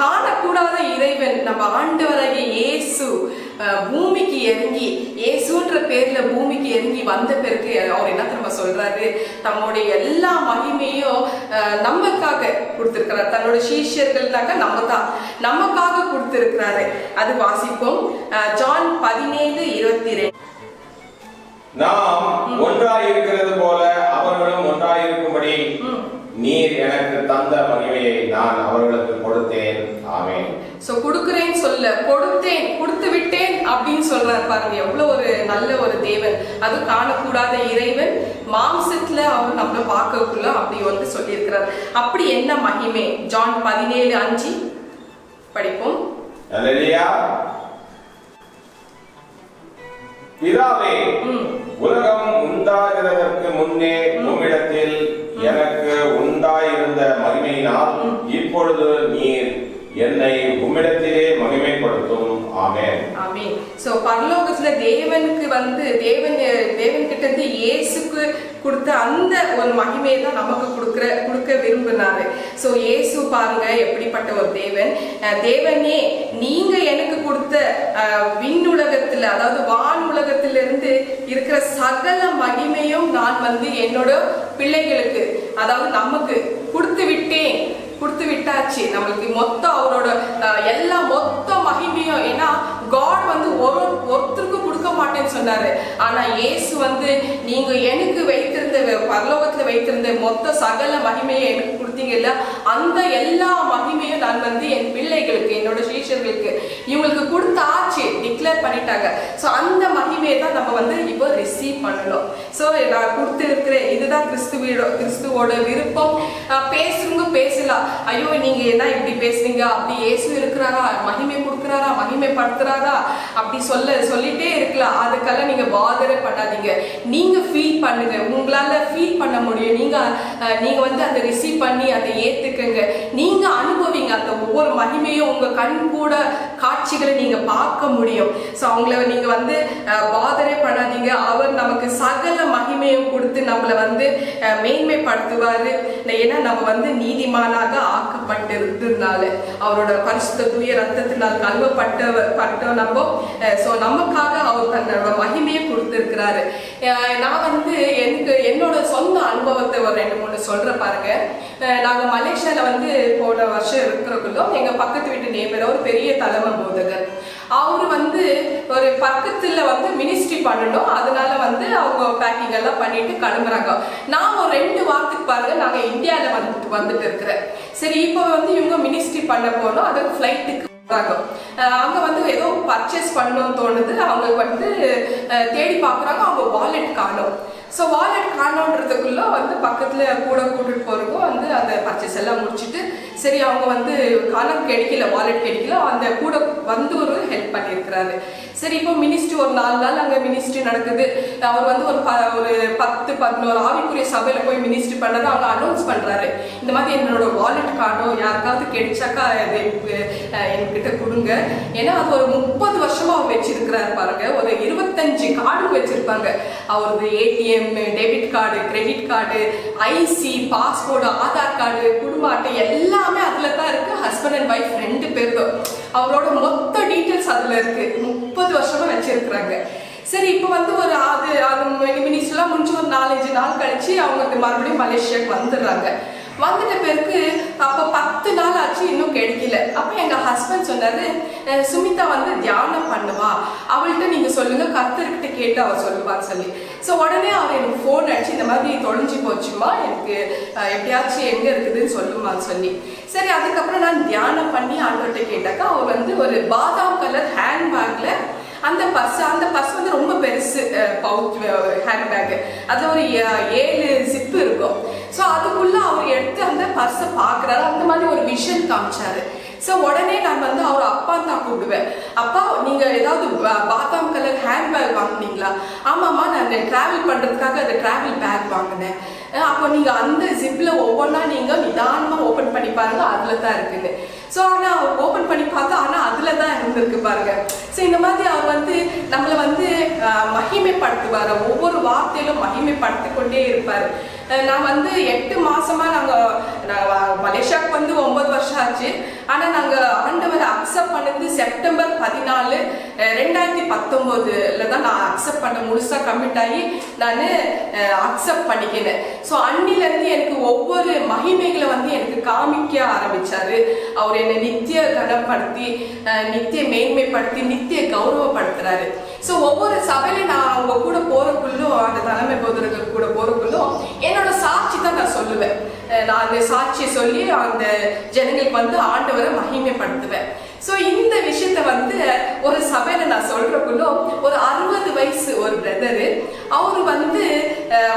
காணக்கூடாத இறைவன் நம்ம ஆண்டவராகிய இயேசு பூமிக்கு இறங்கி, இயேசுன்ற பேர்ல பூமிக்கு இறங்கி வந்த பிறகு அவர் என்ன திரும்ப சொல்றாரு, தம்முடைய எல்லா மகிமையும் நமக்காக கொடுத்திருக்கிறார். தன்னோட சீஷர்கள்னாக்க நம்ம தான், நமக்காக கொடுத்திருக்கிறாரு. அது வாசிப்போம். ஜான் 17:22. நாம் ஒன்றாயிருக்கிறது போல அவர்களும் ஒன்றாயிருக்கும்படி நீர் எனக்கு தந்த மகிமையை நான் அவர்களுக்கு கொடுத்தேன். ஆமென். சோ கொடுக்கிறேன் சொல்ல, கொடுத்து விட்டேன் அப்படின்னு சொல்றாரு பாருங்க. எவ்வளவு ஒரு நல்ல ஒரு தேவன். அது காணக்கூடாத இறைவன் மாம்சத்துல அவர் நம்மள பார்க்கக்குள்ள அப்படி வந்து சொல்லி இருக்கிறார். அப்படி என்ன மகிமை? ஜான் 17:5 படிப்போம். அல்லேலூயா. பிதாவே, உலகம் உண்டாகிறதற்கு முன்னே உம்மிடத்தில் எனக்கு உண்டாயிருந்த மகிமையினால் இப்பொழுது நீர் என்னை உம்மிடத்திலே மகிமைப்படுத்தும். ஆமென். ஆமென். சோ பரலோகத்துல தேவனுக்கு வந்து தேவன் கிட்ட இருந்து இயேசுக்கு கொடுத்த அந்த ஒரு மகிமையை தான் நமக்கு கொடுக்க விரும்பினாரு. சோ இயேசு பாருங்க எப்படிப்பட்ட ஒரு தேவன். தேவனே, நீங்க எனக்கு கொடுத்த விண்ணுலகத்துல, அதாவது வான் உலகத்திலிருந்து இருக்கிற சகல மகிமையும் நான் வந்து என்னோட பிள்ளைகளுக்கு, அதாவது நமக்கு கொடுத்து விட்டாச்சு. நம்மளுக்கு மொத்தம் அவரோட எல்லா மொத்த மகிமையும். ஏன்னா காட் வந்து ஒருத்தருக்கும் கொடுக்க மாட்டேன்னு சொன்னாரு. ஆனா இயேசு வந்து நீங்க எனக்கு வைத்திருந்த பரலோகத்துல வைத்திருந்த மொத்த சகல மகிமையை எனக்கு கொடுத்தீங்க இல்ல, அந்த எல்லா மகிமையும் நான் வந்து என் பிள்ளைகளுக்கு, என்னோட சீஷர்களுக்கு இவங்களுக்கு கொடுத்தாச்சு டிக்ளேர் பண்ணிட்டாங்க. ஸோ அந்த மகிமையை தான் நம்ம வந்து இப்போ ரிசீவ் பண்ணணும். ஸோ நான் கொடுத்துருக்கிறேன், இதுதான் கிறிஸ்துவோட விருப்பம். பேசுறவங்க பேசலாம், ஐயோ நீங்க என்ன இப்படி பேசுறீங்க, அப்படி இயேசு இருக்கிறாரா, மகிமை கொடுக்குறாரா, மகிமைப்படுத்துறாரா, அப்படி சொல்லிட்டே இருக்கலாம். அதுக்கெல்லாம் நீங்க பாதரே பண்ணாதீங்க. நீங்க ஃபீல் பண்ணுங்க, உங்களால ஃபீல் பண்ண முடியும். நீங்க வந்து அதை ரிசீவ் பண்ணி அதை ஏத்துக்கங்க. நீங்க அனுபவிங்க அந்த ஒவ்வொரு மகிமையும், உங்க கண் கூட காட்சிகளை நீங்க பார்க்க முடியும். ஸோ அவங்கள நீங்க வந்து பாதரே பண்ணாதீங்க. அவர் நமக்கு சகல மகிமையும் கொடுத்து நம்மளை வந்து மேன்மைப்படுத்துவாரு. ஏன்னா நம்ம வந்து நீதிமானாக ஆக்கப்பட்டிருந்ததுனால, அவரோட பரிசுத்த தூய ரத்தத்தினால் கழுவப்பட்ட நம்ம. ஸோ நமக்காக அவர் தன்னோட மகிமையை கொடுத்திருக்கிறாரு. நான் வந்து என்னோட சொந்த அனுபவத்தை ஒரு 2-3 சொல்ற பாருங்க. நாங்க மலேசியால வந்து போன வருஷம் இருக்கிறக்குள்ள எங்க பக்கத்து வீட்டு நேபர் ஒரு பெரிய தலைமை போதகர். அவரு வந்து ஒரு பக்கத்துல வந்து மினிஸ்ட்ரி பண்ணணும், அதனால வந்து அவங்க பேக்கிங் எல்லாம் பண்ணிட்டு கிளம்புறாங்க. நான் ஒரு 2 வாரத்துக்கு பாருங்க நாங்க இந்தியால வந்துட்டு இருக்கிறேன். சரி, இப்போ வந்து இவங்க மினிஸ்ட்ரி பண்ண போனோம், அதுக்கு ஃபிளைட்டுக்கு அங்க வந்து ஏதோ பர்ச்சேஸ் பண்ணணும்னு தோணுது. அவங்க வந்து தேடி பாக்குறாங்க, அவங்க வாலெட் காணோம். ஸோ வாலெட் காணோன்றதுக்குள்ள வந்து பக்கத்துல கூட கூட்டிட்டு போறதுக்கும் வந்து அந்த பர்ச்சேஸ் எல்லாம் முடிச்சுட்டு, சரி அவங்க வந்து காணம் கிடைக்கல, வாலெட் கிடைக்கல, அந்த கூட வந்து ஒரு ஹெல்ப் பண்ணியிருக்கிறாரு. சரி, இப்போ மினிஸ்ட்ரி ஒரு 4 நாள் அங்கே மினிஸ்ட்ரி நடக்குது. அவர் வந்து ஒரு 10-11 ஆவிக்குரிய சபையில போய் மினிஸ்ட்ரி பண்ணதை அவங்க அனௌன்ஸ் பண்றாரு. இந்த மாதிரி என்னோட வாலெட் கார்டும் யாருக்காவது கிடைச்சாக்கா என்கிட்ட கொடுங்க. ஏன்னா அது ஒரு 30 வருஷமா அவர் வச்சிருக்கிறாரு பாருங்க. ஒரு 25 கார்டு வச்சிருப்பாங்க. அவரது ATM, debit card, credit card, IC, passport, Aadhaar card, குடும்ப அட்டை எல்லாமே அதுல தான் இருக்கு. ஹஸ்பண்ட் அண்ட் ஒய்ஃப் 2 பேரும் அவரோட மொத்த டீட்டெயில்ஸ் அதுல இருக்கு. 30 வருஷமா வச்சிருக்கிறாங்க. சரி, இப்போ வந்து ஒரு அது மினிஸ்ட்ரிலாம் முடிஞ்சு ஒரு 4-5 நாள் கழிச்சு அவங்க மறுபடியும் மலேசியாவுக்கு வந்துடுறாங்க. வந்துட்ட பிறகு அப்போ 10 நாள் ஆச்சு, இன்னும் கிடைக்கல. அப்போ எங்க ஹஸ்பண்ட் சொன்னாரு, சுமிதா வந்து தியானம் பண்ணுவா, அவள்கிட்ட நீங்க சொல்லுங்க, கர்த்தர்கிட்ட கேட்டு அவ சொல்லுவான்னு சொல்லி. ஸோ உடனே அவர் எனக்கு ஃபோன் அடிச்சு, இந்த மாதிரி தொலைஞ்சு போச்சுமா, எனக்கு எப்படியாச்சும் எங்க இருக்குதுன்னு சொல்லுமான்னு சொல்லி. சரி, அதுக்கப்புறம் நான் தியானம் பண்ணி ஆண்டவர்கிட்ட கேட்டாக்கா, அவர் வந்து ஒரு பாதாம் கலர் ஹேண்ட்பேக்ல அந்த பர்ஸ் வந்து ரொம்ப பெருசு பவுச் ஹேண்ட்பேக், அதுல ஒரு 7 ஜிப்பு இருக்கும். ஸோ அதுக்குள்ள அவர் எடுத்து அந்த பர்ஸை பார்க்குறாரு. அந்த மாதிரி ஒரு விஷன் காமிச்சாரு. ஸோ உடனே நான் வந்து அவர் அப்பா தான் கூப்பிடுவேன். அப்பா, நீங்க ஏதாவது பாதாம் கலர் ஹேண்ட்பேக் வாங்கினீங்களா? ஆமாம்மா, நான் டிராவல் பண்றதுக்காக அந்த டிராவல் பேக் வாங்கினேன். அப்போ நீங்க அந்த ஜிப்ல ஒவ்வொன்றா நீங்க நிதானமா ஓபன் பண்ணி பாருங்க, அதுல தான் இருக்குன்னு. ஸோ ஆனா ஓபன் பண்ணி பார்த்தா ஆனா அதுல தான் இருந்திருக்கு பாருங்க. ஸோ இந்த மாதிரி அவர் வந்து நம்மளை வந்து மகிமைப்படுத்துவார். ஒவ்வொரு வார்த்தையிலும் மகிமைப்படுத்தி கொண்டே இருப்பார். நான் வந்து 8 மாசமா மலேசியாவுக்கு வந்து 9 வருஷம் ஆச்சு. ஆனா நாங்க ஆண்டவரை அக்செப்ட் பண்ணது செப்டம்பர் 14, 2019 தான் நான் அக்செப்ட் பண்ண, முழுசா கமிட் ஆகி நான் அக்செப்ட் பண்ணிக்கினேன். ஸோ அன்னில இருந்து எனக்கு ஒவ்வொரு மகிமைகளை வந்து எனக்கு காமிக்க ஆரம்பிச்சாரு. அவர் என்னை நித்திய கனப்படுத்தி, நித்திய மேன்மைப்படுத்தி, நித்திய கௌரவப்படுத்துறாரு. ஸோ ஒவ்வொரு சபையில நான் அவங்க கூட போறக்குள்ளும், அந்த தலைமை போதகர்கள் கூட போறக்குள்ளும் என்னோட சாட்சி தான் நான் சொல்லுவேன். நான் அந்த சாட்சியை சொல்லி அந்த ஜனங்களுக்கு வந்து ஆண்டவரை மகிமைப்படுத்துவேன். ஸோ இந்த விஷயத்த வந்து ஒரு சபையில நான் சொல்றக்குள்ளும் ஒரு 60 வயசு ஒரு பிரதரு, அவரு வந்து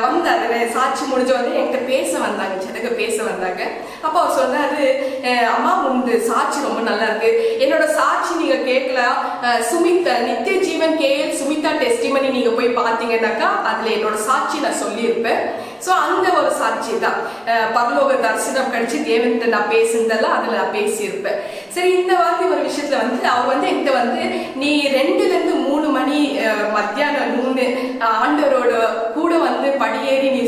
வந்தாரு. சாட்சி முடிஞ்ச வந்து என்கிட்ட பேச வந்தாங்க, ஜனங்க பேச வந்தாங்க. அப்போ அவர் சொன்னாரு, அம்மா உங்க சாட்சி ரொம்ப நல்லா இருக்கு, என்னோட சாட்சி நீங்க கேட்கலாம், சுமிதா நித்திய ஜீவன் கேஎல் சுமிதா டெஸ்டிமனி நீங்க போய் பார்த்தீங்கன்னாக்கா அதுல என்னோட சாட்சி நான் சொல்லியிருப்பேன். ஸோ அந்த ஒரு சாட்சி தான், பரலோக தரிசனம் கழிச்சு தேவன்கிட்ட நான் பேசுனதெல்லாம் அதுல நான் பேசியிருப்பேன். சரி, இந்த மாதிரி ஒரு விஷயத்துல வந்து அவர் வந்து என்கிட்ட வந்து, நீ 2-3 மணி மத்தியானம் நூனு ஆண்டவரோட கூட வந்து படியேறி நீ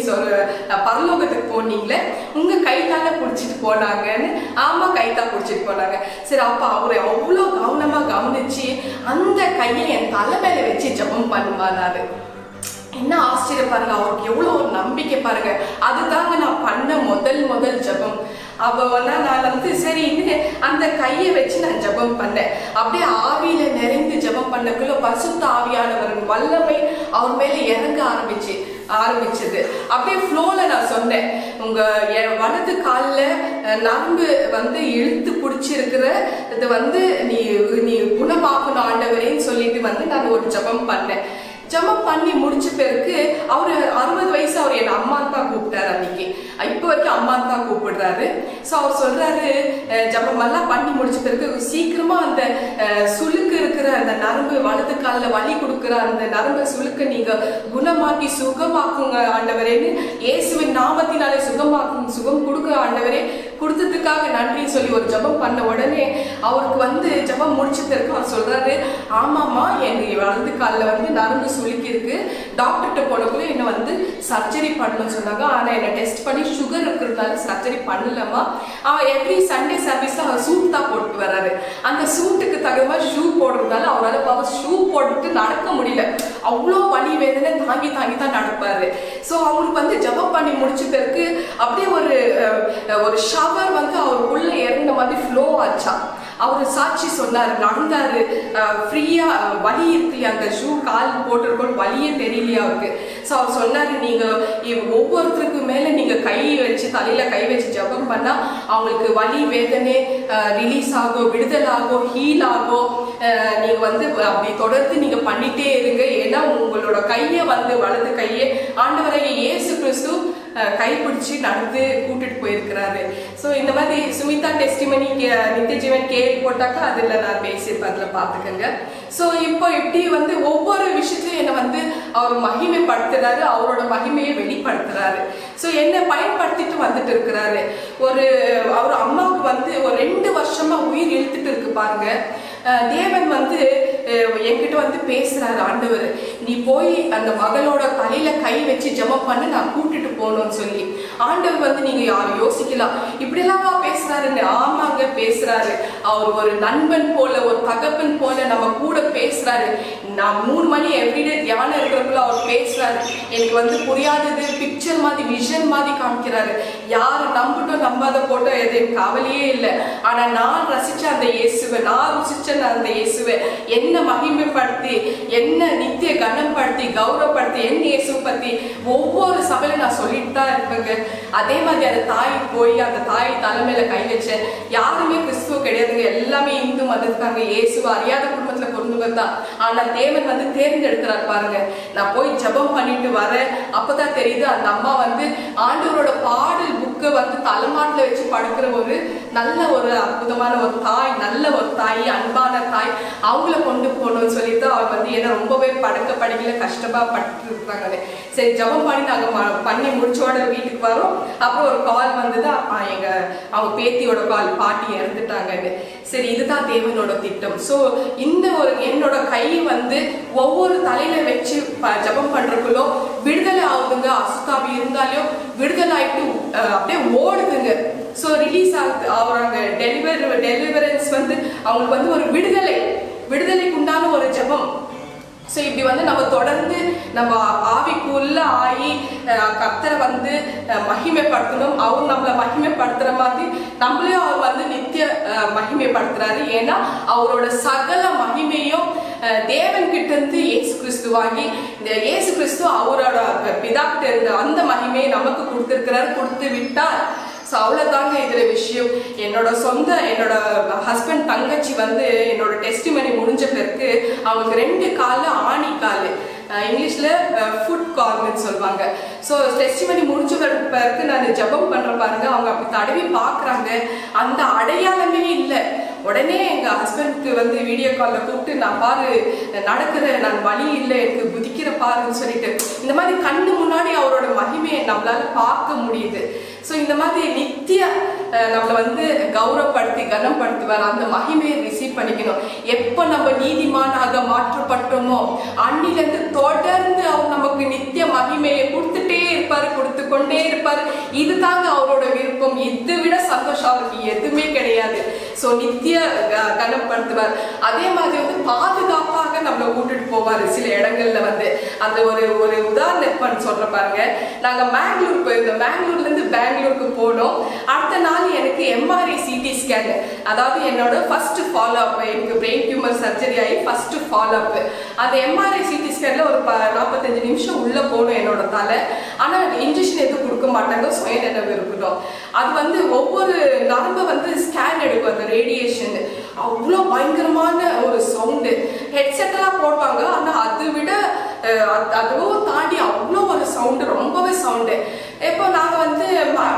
பரலோகத்துக்கு போனீங்களே, உங்க கைத்தால புடிச்சிட்டு போனாங்கன்னு. ஆமா, கைத்தா புடிச்சிட்டு போனாங்க. சரி, அப்ப அவரு அவ்வளோ கவனமா கவனிச்சு அந்த கையை என் தலை மேல வச்சு ஜெபம் பண்ணுவாரு. என்ன ஆச்சரிய பாருங்க, அவருக்கு எவ்வளவு ஒரு நம்பிக்கை பாருங்க. அதுதாங்க நான் பண்ண முதல் ஜெபம். அப்போ நான் வந்து சரி அந்த கையை வச்சு நான் ஜெபம் பண்ணேன். அப்படியே ஆவியில நிறைந்து ஜெபம் பண்ணக்குள்ள பரிசுத்த ஆவியானவரின் வல்லமை அவர் மேல இறங்க ஆரம்பிச்சது. அப்படியே ஃப்ளோல நான் சொன்னேன், உங்க வலது காலில் நரம்பு வந்து இழுத்து பிடிச்சிருக்கிற இது வந்து நீ குணமாக்கணும் ஆண்டவரேன்னு சொல்லிட்டு வந்து நான் ஒரு ஜெபம் பண்ணேன். ஜெபம் பண்ணி முடிச்ச பிறகு அவர் 60 வயசு, அவர் என்ன அம்மா தான் கூப்பிட்டாரு. அன்னைக்கு இப்போ வரைக்கும் அம்மா தான் கூப்பிடுறாரு. ஸோ அவர் சொல்றாரு, ஜெபம் எல்லாம் பண்ணி முடிச்ச பிறகு சீக்கிரமா அந்த சுளுக்கு இருக்கிற அந்த நரம்பு, வலது காலில் வலி கொடுக்குற அந்த நரம்பு சுளுக்கு நீங்க குணமாக்கி சுகமாக்குங்க ஆண்டவரேன்னு, இயேசுவின் நாமத்தினாலே சுகம் கொடுக்க ஆண்டவரே, கொடுத்ததுக்காக நன்றி சொல்லி ஒரு ஜெபம் பண்ண உடனே அவருக்கு வந்து ஜெபம் முடிச்ச பிறகு அவர் சொல்றாரு, ஆமாம்மா எங்க வலது காலில் வந்து நரம்பு சுளுக்கி இருக்கு, டாக்டர்கிட்ட போனக்குள்ள என்ன வந்து சர்ஜரி பண்ணணும்னு சொன்னாங்க. ஆனா என்ன டெஸ்ட் பண்ணி சுகர் இருக்கிறதுனால சர்ஜரி பண்ணலமா. அவன் எவ்ரி சண்டே சர்வீஸ்ல அவர் சூட் தான் போட்டு வர்றாரு. அந்த சூட்டுக்கு தகுந்த மாதிரி ஷூ போடுறதுனால அவரால் ஷூ போட்டுட்டு நடக்க முடியல. அவ்வளோ வலி வேதனை தாங்கி தான் நடப்பாரு. ஸோ அவருக்கு வந்து ஜெபம் பண்ணி முடிச்ச பிறகு அப்படியே ஒரு ஷவர் வந்து அவருக்குள்ள இறங்கின மாதிரி ஃப்ளோ ஆச்சா. அவர் சாட்சி சொன்னார், நடந்தாரு, ஃப்ரீயா, வலி இருக்குல்லையா, அந்த ஷூ கால் போட்டிருக்கோம், வலியே தெரியலையா அவருக்கு. ஸோ அவர் சொன்னார், நீங்க ஒவ்வொருத்தருக்கு மேல நீங்க கை வச்சு தலையில கை வச்சு ஜெபம் பண்ணா அவங்களுக்கு வலி வேதனை ரிலீஸ் ஆகும், விடுதல் ஆகும், ஹீல் ஆகும். நீங்க வந்து அப்படி தொடர்ந்து நீங்க பண்ணிட்டே இருங்க. ஏன்னா உங்களோட கையை வந்து வலது கையை ஆண்டவரை இயேசு கிறிஸ்து கைப்பிடிச்சு நடந்து கூட்டிட்டு போயிருக்கிறாரு. ஸோ இந்த மாதிரி சுமிதா டெஸ்டிமனி நித்திய ஜீவன் கேள்வி போட்டாக்கா அதில் நான் பேசியிருப்பேன், அதில் பார்த்துக்கங்க. ஸோ இப்போ இப்படி வந்து ஒவ்வொரு விஷயத்தையும் என்னை வந்து அவர் மகிமைப்படுத்துறாரு, அவரோட மகிமையை வெளிப்படுத்துறாரு. ஸோ என்னை பயன்படுத்திட்டு வந்துட்டு இருக்கிறாரு. அவர் அம்மாவுக்கு வந்து ஒரு 2 வருஷமா உயிர் இழுத்துட்டு இருக்கு பாருங்க. தேவன் வந்து என்கிட்ட வந்து பேசுறாரு, ஆண்டவர் நீ போய் அந்த மகளோட தலையில கை வச்சு ஜெபம் பண்ணு, நான் கூட்டிட்டு போகணும்னு சொல்லி. ஆண்டவர் வந்து நீங்க யாரும் யோசிக்கலாம், இப்படிலாம் பேசுறாருன்னு. ஆமாங்க பேசுறாரு. அவர் ஒரு நண்பன் போல, ஒரு தகப்பன் போல நம்ம கூட பேசுறாரு. நான் 3 மணி எவ்ரிடே தியானம் இருக்கிறப்பல அவர் பேசுறாரு. எனக்கு வந்து புரியாதது பிக்சர் மாதிரி, விஷன் மாதிரி காமிக்கிறாரு. யாரு நம்பட்டும் நம்பாத போட்டோ எது எனக்கு கவலையே இல்லை. ஆனா நான் ரசிச்ச அந்த இயேசுவை, நான் ருசிச்ச அந்த இயேசுவை என்ன மகிமைப்படுத்தி, என்ன நித்திய கனப்படுத்தி, கௌரவப்படுத்தி, என் இயேசு பத்தி ஒவ்வொரு சபையில நான் சொல்லிட்டு தான் இருப்பேங்க. அதே மாதிரி அந்த தாய் போய் அந்த தாய் தலைமையில கை வச்சேன். யாருமே கிறிஸ்துவ கிடையாதுங்க, எல்லாமே இந்து மதத்துக்காங்க. இயேசுவை அறியாத குடும்பத்துல பொருந்துவங்க தான். ஆனா தேவன் வந்து தேர்ந்தெடுக்கிறார் பாருங்க. நான் போய் ஜெபம் பண்ணிட்டு வரேன், அப்பதான் தெரியுது அந்த அம்மா வந்து ஆண்டவரோட பாடல் புக்கை வந்து தலைமாட்டில் வச்சு படுக்கிற ஒரு நல்ல ஒரு அற்புதமான ஒரு தாய், நல்ல ஒரு தாய், அன்பான தாய். அவங்கள கொண்டு போகணும்னு சொல்லிட்டு அவர் வந்து ஏன்னா ரொம்பவே படிக்கல கஷ்டமா பட்டு இருக்காங்க. சரி ஜெபம் பண்ணி நாங்கள் பண்ணி முடிச்சோட வீட்டுக்கு வரோம். அப்புறம் ஒரு கால் வந்தது, அவங்க பேத்தியோட கால், பாட்டி இறந்துட்டாங்கன்னு. சரி இதுதான் தேவனோட திட்டம். ஸோ இந்த என்னோட கை வந்து ஒவ்வொரு தலையில வச்சு ஜெபம் பண்றதுக்குள்ளோ விடுதலை ஆகுதுங்க. அசுத்தாவி இருந்தாலும் விடுதலை ஆயிட்டு அப்படியே ஓடுதுங்க. ஸோ ரிலீஸ் ஆகுது. அவங்க டெலிவரன்ஸ் வந்து அவங்களுக்கு வந்து ஒரு விடுதலைக்கு உண்டான ஒரு ஜெபம். ஸோ இப்படி வந்து நம்ம தொடர்ந்து நம்ம ஆவிக்குள்ள ஆகி கர்த்தரை வந்து மகிமைப்படுத்தணும். அவர் நம்மளை மகிமைப்படுத்துற மாதிரி நம்மளையும் அவர் வந்து நித்திய மகிமைப்படுத்துறாரு. ஏன்னா அவரோட சகல மகிமையும் தேவன் கிட்ட இருந்து இயேசு கிறிஸ்து வாங்கி, இந்த இயேசு கிறிஸ்து அவரோட பிதாக்கிட்ட இருந்த அந்த மகிமையை நமக்கு கொடுத்திருக்கிறாரு, கொடுத்து விட்டார். ஸோ அவ்வளோதாங்க இதில் விஷயம். என்னோட ஹஸ்பண்ட் தங்கச்சி வந்து என்னோட டெஸ்டிமனி முடிஞ்ச பிறகு அவங்களுக்கு 2 காலில் ஆணி கால், இங்கிலீஷில் ஃபுட் கார்னு சொல்லுவாங்க. ஸோ டெஸ்டிமனி முடிஞ்ச பிறகு நான் ஜெபம் பண்ணுற பாருங்க, அவங்க அப்படி தடவி பார்க்குறாங்க, அந்த அடையாளமே இல்லை. உடனே எங்கள் ஹஸ்பண்ட்க்கு வந்து வீடியோ காலில் கூப்பிட்டு, நான் பாரு நடக்கிறேன், நான் வழி இல்லை, எனக்கு குதிக்கிற பாருன்னு சொல்லிட்டு இந்த மாதிரி கண்ணு முன்னாடி அவரோட மகிமையை நம்மளால பார்க்க முடியுது. ஸோ இந்த மாதிரி நித்திய நம்மளை வந்து கௌரவப்படுத்தி கனப்படுத்துவார். அந்த மகிமையை ரிசீவ் பண்ணிக்கணும். எப்போ நம்ம நீதிமானாக மாற்றப்பட்டோமோ அன்னிலிருந்து தொடர்ந்து அவர் நமக்கு நித்திய மகிமையை கொடுத்துட்டே இருப்பாரு, கொடுத்து கொண்டே இருப்பாரு. இதுதாங்க அவரோட விருப்பம். இதை விட சந்தோஷம் அவருக்கு எதுவுமே கிடையாது. ஸோ நித்திய கனப்படுத்துவார். அதே மாதிரி வந்து பாதுகாப்பாக நம்மளை கூட்டிட்டு போவார் சில இடங்கள்ல வந்து. அந்த ஒரு உதாரணம் சொல்ற பாருங்க. நாங்கள் மேங்களூர் போயிருந்தோம். மேங்களூர்லேருந்து பெங்களூருக்கு போனோம். அடுத்த நாள் எனக்கு எம்ஆர்ஐ சிடி ஸ்கேன், அதாவது என்னோட ஃபர்ஸ்ட் ஃபாலோ அப். எனக்கு பிரெயின் டியூமர் சர்ஜரி ஆகி ஃபர்ஸ்ட் ஃபாலோ அப். அந்த எம்ஆர்ஐ சிடி ஸ்கேன்ல ஒரு 45 நிமிஷம் உள்ள போகணும் என்னோட தலை. ஆனால் இன்ஜெக்ஷன் எதுவும் கொடுக்க மாட்டாங்க, சுய நினைவு இருக்கணும். அது வந்து ஒவ்வொரு நரம்பை வந்து ஸ்கேன் எடுக்கும் அந்த ரேடியேஷன். அவ்வளோ பயங்கரமான ஒரு சவுண்டு. ஹெட்செட்டெல்லாம் போடுவாங்க, ஆனால் அதை விட அதுவும் தாண்டி அவ்வளோ ஒரு சவுண்டு, ரொம்பவே சவுண்டு. இப்போ நாங்கள் வந்து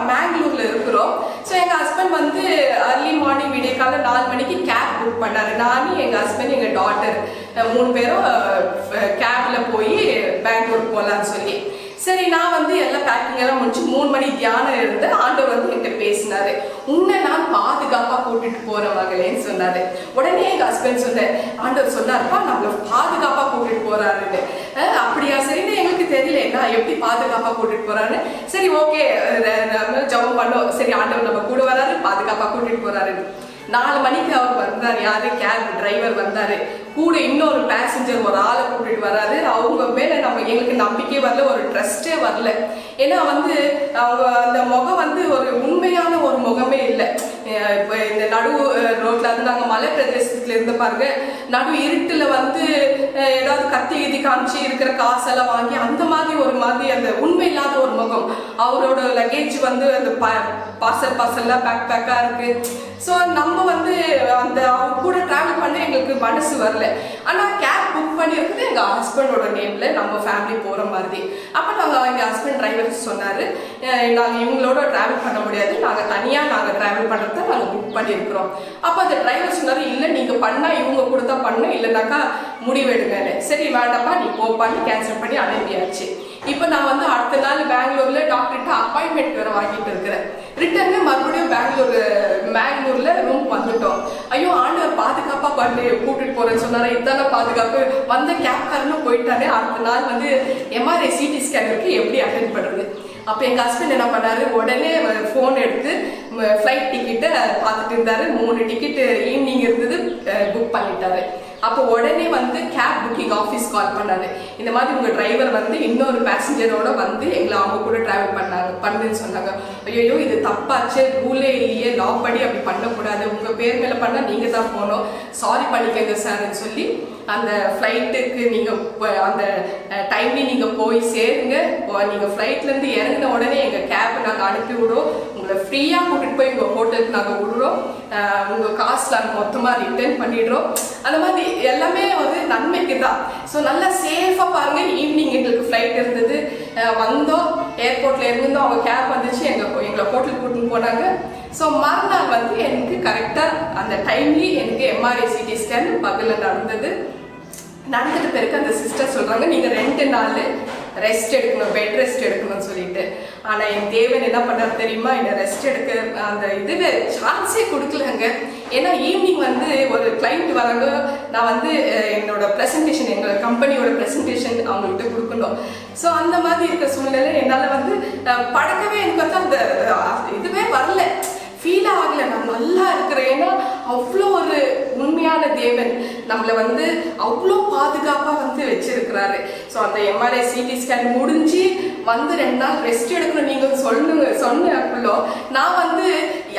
மேங்களூர்ல இருக்கிறோம். ஸோ எங்கள் ஹஸ்பண்ட் வந்து அர்லி மார்னிங் விடிய காலை 4 மணிக்கு கேப் புக் பண்ணாரு. நானும் எங்கள் ஹஸ்பண்ட் எங்கள் டாட்டர் 3 பேரும் கேப்ல போய் பெங்களூர் போகலான்னு சொல்லி. சரி, நான் வந்து எல்லாம் பேக்கிங் எல்லாம் முடிச்சு 3 மணி தியானம் இருந்து ஆண்டவர் வந்து என்கிட்ட பேசினாரு. உன்னை நான் பாதுகாப்பா கூட்டிட்டு போறேன் மகளேன்னு சொன்னாரு. உடனே எங்க ஹஸ்பண்ட் சொன்னேன், ஆண்டவர் சொன்னாருப்பா நம்மள பாதுகாப்பா கூட்டிட்டு போறாருன்னு. அப்படியா? சரின்னு எங்களுக்கு தெரியல நான் எப்படி பாதுகாப்பா கூட்டிட்டு போறாரு. சரி, ஓகே, ஜெபம் பண்ணோம். சரி, ஆண்டவர் நம்ம கூட வராரு, பாதுகாப்பா கூட்டிட்டு போறாரு. 4 மணிக்கு அவர் வந்தார். யாரு? கேப் டிரைவர் வந்தாரு. கூட இன்னொரு பேசஞ்சர் ஒரு ஆளை கூட்டிட்டு வராரு. அவங்க மேல எங்களுக்கு நம்பிக்கை வரல, ஒரு ட்ரஸ்டே வரல. ஏன்னா வந்து அவங்க அந்த முகம் வந்து ஒரு உண்மையான ஒரு முகமே இல்லை. இப்போ இந்த நடு ரோட்ல வந்து நாங்கள் மலை பிரதேசத்துல இருந்து பாருங்க, நடு இருட்டுல வந்து ஏதாவது கத்தி கத்தி காமிச்சு இருக்கிற காசெல்லாம் வாங்கி அந்த மாதிரி ஒரு மாதிரி அந்த உண்மை இல்லாத ஒரு முகம். அவரோட லக்கேஜ் வந்து அந்த பார்சல்லாம் பேக்கா இருக்கு. ஸோ நம்ம வந்து அந்த அவங்க கூட டிராவல் பண்ண எங்களுக்கு மனசு வரல. ஆனால் கேப் புக் பண்ணியிருக்குது எங்கள் ஹஸ்பண்டோட நேம்ல, நம்ம ஃபேமிலி போகிற மாதிரி. அப்போ நாங்கள் எங்கள் ஹஸ்பண்ட் டிரைவர் சொன்னார், நாங்கள் இவங்களோட டிராவல் பண்ண முடியாது, நாங்கள் தனியாக டிராவல் பண்ணுறத நாங்கள் புக் பண்ணியிருக்கிறோம். அப்போ அந்த டிரைவர் சொன்னார், இல்லை நீங்கள் பண்ணால் இவங்க கூட தான் பண்ணணும், இல்லைனாக்கா முடிவெடுங்கன்னு. சரி வேண்டாப்பா நீ போப்பான்னு கேன்சல் பண்ணி அனுப்பியாச்சு. இப்போ நான் வந்து அடுத்த நாள் பெங்களூர்ல டாக்டர்கிட்ட அப்பாயின்மெண்ட் வேற வாங்கிட்டு இருக்கிறேன். ரிட்டர்னு மறுபடியும் மேங்களூர்ல ரூம் வந்துட்டோம். ஐயோ, ஆண்டவர் பாதுகாப்பா பண்ணி கூட்டிட்டு போறேன்னு சொன்னாரா, இதான பாதுகாப்பு. வந்த கேப்காரனும் போயிட்டாரு. அடுத்த நாள் வந்து எம்ஆர்ஐ சிடி ஸ்கேனருக்கு எப்படி அட்டென்ட் பண்றது? அப்போ எங்கள் ஹஸ்பண்ட் என்ன பண்ணாரு, உடனே ஃபோன் எடுத்து ஃப்ளைட் டிக்கெட்டை பார்த்துட்டு இருந்தாரு. 3 டிக்கெட் ஈவினிங் இருந்தது, புக் பண்ணிட்டாரு. அப்போ உடனே வந்து கேப் புக்கிங் ஆஃபீஸ் கால் பண்ணாரு. இந்த மாதிரி உங்கள் டிரைவர் வந்து இன்னொரு பேசஞ்சரோட வந்து எங்களை அவங்க கூட டிராவல் பண்ணுன்னு சொன்னாங்க. ஐயோ, இது தப்பாச்சு, ரூலே இல்லையே, லா படி அப்படி பண்ணக்கூடாது, உங்கள் பேர் மேலே பண்ணால் நீங்கள் தான் போகணும், சாரி பண்ணிக்கங்க சார்ன்னு சொல்லி அந்த ஃப்ளைட்டுக்கு நீங்கள் அந்த டைம்லி நீங்கள் போய் சேருங்க. நீங்கள் ஃப்ளைட்லேருந்து இறங்கின உடனே எங்கள் கேப் நாங்கள் அனுப்பி விடுவோம், உங்களை ஃப்ரீயாக கூட்டிகிட்டு போய் உங்கள் ஹோட்டலுக்கு நாங்கள் விடுறோம், உங்கள் காசு நாங்கள் மொத்தமாக ரிட்டர்ன் பண்ணிடுறோம். அந்த மாதிரி எல்லாமே வந்து நன்மைக்கு தான். ஸோ நல்லா சேஃபாக பாருங்கள். ஈவினிங் எங்களுக்கு ஃப்ளைட் இருந்தது, வந்தோம், ஏர்போர்ட்டில் இருந்தோம், அவங்க கேப் வந்துச்சு, எங்களை ஹோட்டலுக்கு கூட்டின்னு போனாங்க. ஸோ மறுநாள் வந்து எனக்கு கரெக்டாக அந்த டைம்லி எனக்கு எம்ஆர்ஐ சிடி ஸ்கேன் பகலில் நடந்துட்டு பிறகு அந்த சிஸ்டர் சொல்கிறாங்க, நீங்கள் 2 நாள் ரெஸ்ட் எடுக்கணும், பெட் ரெஸ்ட் எடுக்கணும்னு சொல்லிட்டு. ஆனால் என் தேவன் என்ன பண்ணாரு தெரியுமா, என்னை ரெஸ்ட் எடுக்க அந்த இதுவே சான்ஸே கொடுக்கலங்க. ஏன்னா ஈவினிங் வந்து ஒரு கிளைண்ட் வராங்க, நான் வந்து என்னோட ப்ரெசன்டேஷன், எங்களோட கம்பெனியோட ப்ரெசன்டேஷன் அவங்கள்ட்ட கொடுக்கணும். ஸோ அந்த மாதிரி இருக்கிற சூழ்நிலை என்னால் வந்து பழக்கவே எனக்கு வந்து அந்த இதுவே வரல, ஃபீல் ஆகலை, நான் நல்லா இருக்கிறேன். ஏன்னா அவ்வளோ ஒரு உண்மையான தேவன் நம்மளை வந்து அவ்வளோ பாதுகாப்பாக வந்து வச்சிருக்கிறாரு. ஸோ அந்த எம்ஆர்ஐ சிடி ஸ்கேன் முடிஞ்சு வந்து 2 நாள் ரெஸ்ட் எடுக்கணும் நீங்கள் சொன்னப்போ நான் வந்து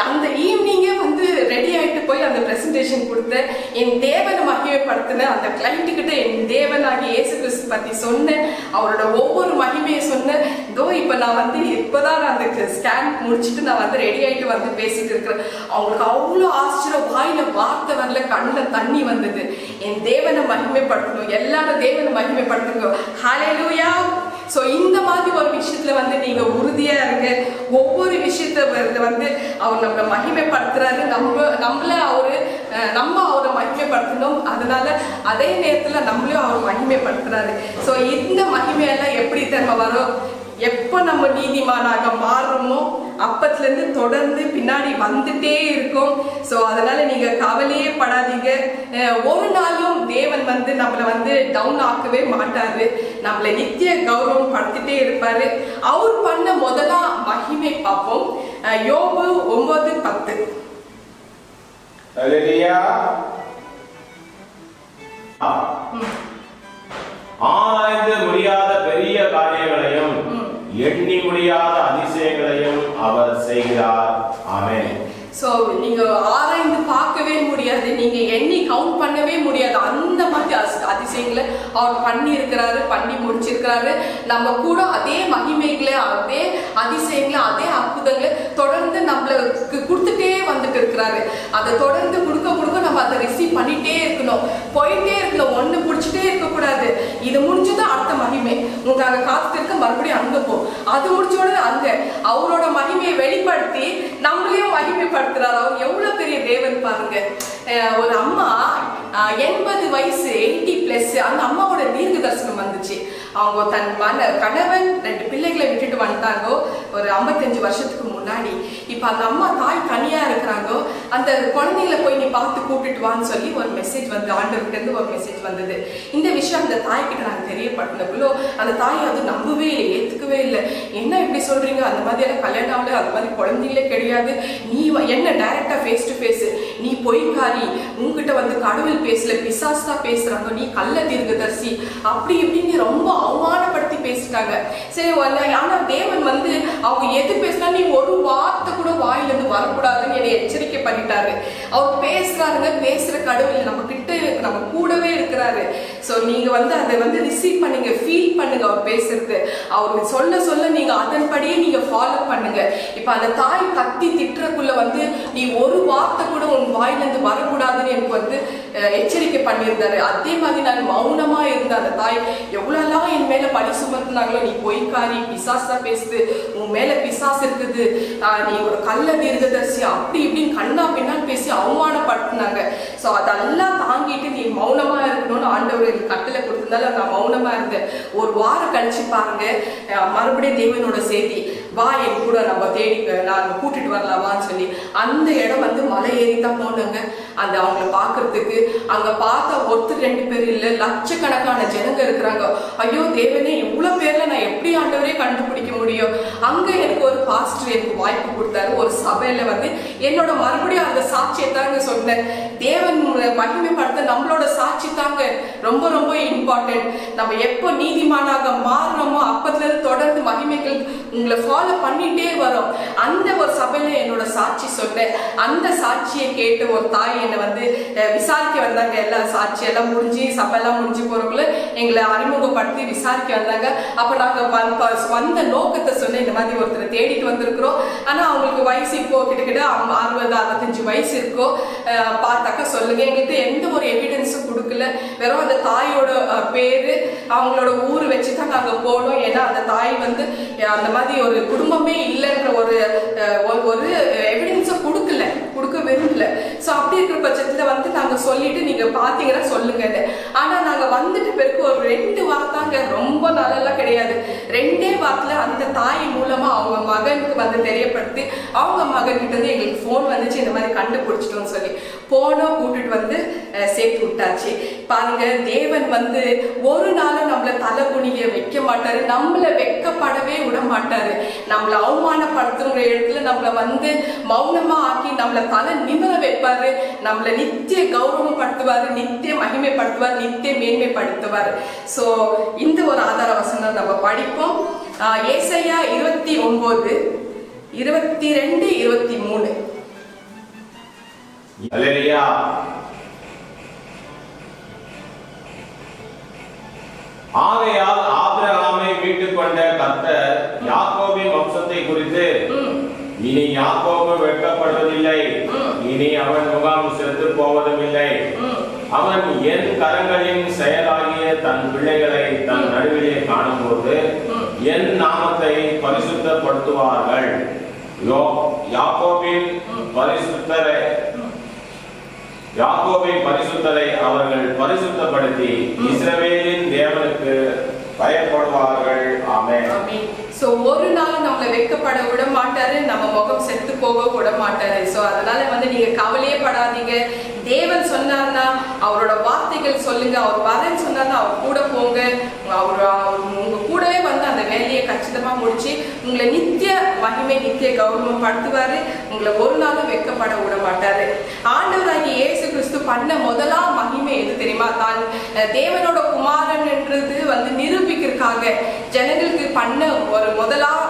அந்த ஈவினிங்கே வந்து ரெடி ஆகிட்டு போய் அந்த ப்ரெசன்டேஷன் கொடுத்தேன். என் தேவனை மகிமைப்படுத்தினேன். அந்த கிளைண்ட்டுக்கிட்ட என் தேவனாகி இயேசு கிறிஸ்து பற்றி சொன்னேன், அவரோட ஒவ்வொரு மகிமையை சொன்னேன். இதோ இப்போ நான் வந்து இப்போதான் நான் அந்த ஸ்கேன் முடிச்சுட்டு நான் வந்து ரெடி ஆகிட்டு வந்து பேசிட்டு இருக்கிறேன். அவங்களுக்கு அவ்வளோ ஆச்சரியம், வாயில வார்த்தை வரல, கண்ணில் தண்ணி வந்தது. என் தேவனை மகிமைப்படுத்தணும், எல்லாரும் தேவனை மகிமைப்படுத்துங்க. ஹல்லேலூயா. ஸோ இந்த மாதிரி ஒரு விஷயத்துல வந்து நீங்க உறுதியா இருங்க. ஒவ்வொரு விஷயத்த வந்து அவர் நம்மளை மகிமைப்படுத்துறாரு, நம்மளை அவரை மகிமைப்படுத்தணும். அதனால அதே நேரத்துல நம்மளையும் அவர் மகிமைப்படுத்துறாரு. ஸோ இந்த மகிமையெல்லாம் எப்படி தன்மை வரும், எப்போ நம்ம நீதிமானாக மாறுறோமோ அப்பத்துலேருந்து தொடர்ந்து பின்னாடி வந்துட்டே இருக்கும். ஸோ அதனால நீங்க கவலையே படாதீங்க. ஒரு நாளும் தேவன் வந்து நம்மளை வந்து டவுன் ஆக்கவே மாட்டாரு, நம்மளை நித்திய கௌரவம் படுத்திட்டே இருப்பாரு. அவர் பண்ண முதலா மகிமை பார்ப்போம். யோபு 9:10. அல்லேலூயா. ஆராய்ந்து முடியாத பெரிய காரியங்களையும் எண்ணி முடியாத அதிசயங்களையும் அவர் செய்கிறார். ஆமென். சோ நீங்க ஆராய்ந்து பார்க்கவே முடியாது, நீங்க எண்ணி கவுண்ட் பண்ணவே முடியாது, அந்த மாதிரி அதிசயங்களை அவர் பண்ணி இருக்கிறாரு, பண்ணி முடிச்சிருக்கிறாரு. நம்ம கூட அதே மகிமைகளை, அதே அதிசயங்களை, அதே அற்புதங்களை தொடர்ந்து நம்மளுக்கு கொடுத்துட்டே வந்துட்டு இருக்கிறாரு. அதை தொடர்ந்து கொடுக்க கொடுக்க நம்ம அதை ரிசீவ் பண்ணிட்டே இருக்கணும், போயிட்டே இருக்கணும், ஒண்ணு பிடிச்சிட்டே இருக்க கூடாது. இது முடிஞ்சதும் அடுத்த மகிமை உங்க காத்துட்டு இருக்க, மறுபடியும் அங்க போ, அது முடிச்ச உடனே அங்க அவரோட மகிமையை வெளிப்படுத்தி நம்மளையும் மகிமைப்படுத்துறாரு. அவர் எவ்வளவு பெரிய தேவன் பாருங்க. ஒரு அம்மா 80 வயசு 80+, அந்த அம்மாவோட தீர்க்க தரிசனம் வந்துச்சு. அவங்க தன் கணவன் 2 பிள்ளைகளை விட்டுட்டு வந்துட்டாங்க ஒரு 55 வருஷத்துக்கு முன்னாடி. இப்ப அந்த அம்மா தாய் தனியா இருக்கிறாங்க. அந்த குழந்தைகளை போய் நீ பார்த்து கூப்பிட்டு வான்னு சொல்லி ஒரு மெசேஜ் வந்து, ஆண்டவர்கிட்ட இருந்து ஒரு மெசேஜ் வந்தது. இந்த விஷயம் அந்த தாய்கிட்ட நாங்க தெரியப்படுத்தினக்குள்ளோ அந்த தாய் அது நம்பவே இல்லை, ஏத்துக்கவே இல்லை. என்ன இப்படி சொல்றீங்க, அந்த மாதிரியான கல்யாணம் ஆகல, அந்த மாதிரி குழந்தைகளே கிடையாது, நீ என்ன டைரக்டா ஃபேஸ் டு ஃபேஸ், நீ பொய்க்காரி, உங்ககிட்ட வந்து கடவுள் பேசல, பிசாசு தான் பேசுறாங்க, நீ கள்ள தீர்க்கதரிசி, அப்படி இப்படின்னு ரொம்ப அவமானப்படுத்தி பேசிட்டாங்க. சரி, ஆனா தேவன் வந்து அவங்க எது பேசினா நீ ஒரு வார்த்தை கூட வாயில இருந்து வரக்கூடாதுன்னு என்னை எச்சரிக்கை பண்ணிட்டாரு. அவர் பேசுறாருங்க, பேசுற கடவுள் நம்ம கிட்ட நம்ம கூடவே இருக்கிறாரு. சோ நீங்க வந்து அதை வந்து ரிசீவ் பண்ணுங்க, ஃபீல் பண்ணுங்க. அவர் பேசுறது, அவர் சொல்ல சொல்ல நீங்க அதன்படியே நீங்க ஃபாலோ பண்ணுங்க. இப்ப அந்த தாய் கத்தி திட்டுறக்குள்ள வந்து நீ ஒரு வார்த்தை கூட உன் வாயில இருந்து வரக்கூடாதுன்னு எனக்கு வந்து எச்சரிக்கை பண்ணியிருந்தாரு. அதே மாதிரி நான் மௌனமா இருந்த அந்த தாய் எவ்வளவுலாம் என் மேல பழி சுமத்துனாங்களோ, நீ பொய்க்காரி, பிசாசா பேசுது, உன் மேல பிசாசு இருக்குது, நீ ஒரு கள்ள தீர்க்கதரிசி, அப்படி இப்படின்னு கண்ணா பின்னால் பேசி அவமானப்படுத்தினாங்க. சோ அதெல்லாம் தாங்கிட்டு நீ மௌனமா இருக்கணும்னு ஆண்டவர் கட்டளை கொடுத்திருந்தால நான் மௌனமா இருந்தேன். ஒரு வாரம் கழிச்சு பாருங்க, மறுபடியும் தேவனோட செய்தி, வா என் கூட நம்ம தேடி நான் கூட்டிட்டு வரலாமான்னு சொல்லி அந்த இடம் வந்து மலை ஏறி தான் போனாங்க. அந்த அவங்களை பாக்குறதுக்கு அங்க பார்த்த ஒருத்தர் 2 பேர் இல்ல, லட்சக்கணக்கான ஜனங்க இருக்கிறாங்க. ஐயோ தேவனே, இவ்வளவு பேர்ல நான் எப்படி ஆண்டவரே கண்டுபிடிக்க முடியும்? அங்க எனக்கு ஒரு பாஸ்டர் எனக்கு வாய்ப்பு கொடுத்தாரு. ஒரு சபையில வந்து என்னோட மறுபடியும் அந்த சாட்சியை தாங்க சொன்னேன். தேவன் மகிமைப்படுத்த நம்மளோட சாட்சி தாங்க ரொம்ப ரொம்ப இம்பார்ட்டன்ட். நம்ம எப்போ நீதிமானாக மாறுறோமோ அப்பத்துல இருந்து தொடர்ந்து மகிமைகள் உங்களை ஃபாலோ பண்ணிட்டே வரும். அந்த ஒரு சபையில என்னோட சாட்சி சொன்னேன். அந்த சாட்சியை கேட்டு ஒரு தாய் என்னை வந்து விசாரிக்க வந்தாங்க. எல்லா சாட்சியெல்லாம் முடிஞ்சு சபையெல்லாம் முடிஞ்சு போறக்குள்ள எங்களை அறிமுகப்படுத்தி விசாரிக்க வந்தாங்க. அப்ப நாங்க வந்த நோக்கத்தை சொன்ன, இந்த மாதிரி ஒருத்தரை தேடிட்டு வந்திருக்கிறோம், ஆனா அவங்களுக்கு வயசு இப்போ கிட்டத்தட்ட 60-65 வயசு இருக்கோ, பார்த்தாக்கா சொல்லுங்க. எங்களுக்கு எந்த ஒரு எவிடன்ஸும் கொடுக்கல, வெறும் அந்த தாயோட பேரு அவங்களோட ஊர் வச்சுதான் நாங்க போனோம். ஏன்னா அந்த தாய் வந்து அந்த மாதிரி ஒரு குடும்பமே இல்லைன்ற ஒரு எவிடன்ஸும் கொடுக்க விரும்பல. சோ அப்படி இருக்கிற பட்சத்துல வந்து நாங்க சொல்லிட்டு நீங்க பாத்தீங்கன்னா சொல்லுங்க. ஆனா நாங்க வந்துட்டு பிறகு ஒரு 2 வார்த்தாங்க, ரொம்ப நாளெல்லாம் கிடையாது, 2 வாரத்துல அந்த தாய் மூலமா அவங்க மகனுக்கு வந்து தெரியப்படுத்தி அவங்க மகன் கிட்ட இருந்து எங்களுக்கு போன் வந்துச்சு, இந்த மாதிரி கண்டுபிடிச்சிட்டோம்னு சொல்லி போனோம், கூட்டிட்டு வந்து சேர்த்து விட்டாச்சு. பாருங்க, தேவன் வந்து ஒரு நாளும் நம்மள தலை குனிய வைக்க மாட்டாரு, நம்மள வெக்கப்படவே விட மாட்டாரு. நம்மள அவமானப்படுத்துற இடத்துல நம்மள வந்து மௌனமா ஆக்கி நம்மள தலை நிமிர வைப்பாரு, நம்மள நித்திய கௌரவப்படுத்துவாரு, நித்திய மகிமைப்படுத்துவார், நித்திய மேன்மைப்படுத்துவார். சோ இந்த ஒரு ஆதார வசனம் நம்ம படிப்போம். ஏசாயா 29:22-23. அல்லேலூயா. ஆகையால் ஆபிரகாமை மீட்டுக் கொண்ட கர்த்தர் யாக்கோபின் வம்சத்தை குறித்து, இனி யாக்கோபு வெட்கப்படுவதில்லை, இனி அவன் முகாம் செத்து போவதும் இல்லை, அவன் என் கரங்களின் செயலாகிய தன் பிள்ளைகளை தன் நடுவிலே காணும்போது என் நாமத்தை பரிசுத்தப்படுத்துவார்கள். யாக்கோபின் பரிசுத்தரை அவர்கள் பரிசுத்தப்படுத்தி இஸ்ரவேலின் தேவனுக்கு பயப்படுவார்கள். ஆமென். சோ ஒரு நாள் நம்மளை வெட்கப்பட விட மாட்டாரு, நம்ம முகம் செத்து போக விட மாட்டாரு. சோ அதனால வந்து நீங்க கவலையே படாதீங்க. தேவன் சொன்னார்னா அவரோட வார்த்தைகள் சொல்லுங்க, அவர் வரேன்னு சொன்னார்னா அவர் கூட போங்க, அவர் உங்க கூடவே வந்து அந்த வேலையை கச்சிதமா முடிச்சு உங்களை நித்திய மகிமை நித்திய கௌரவம் படுத்துவாரு. உங்களை ஒரு நாளும் வெட்கப்பட விட மாட்டாரு. ஆண்டவராகிய இயேசு கிறிஸ்து பண்ண முதலாம் மகிமை எது தெரியுமா? தான் தேவனோட குமாரன் என்றது நிரூபிக்கிறதுக்காக ஜனங்களுக்கு பண்ண ஒரு முதலாம்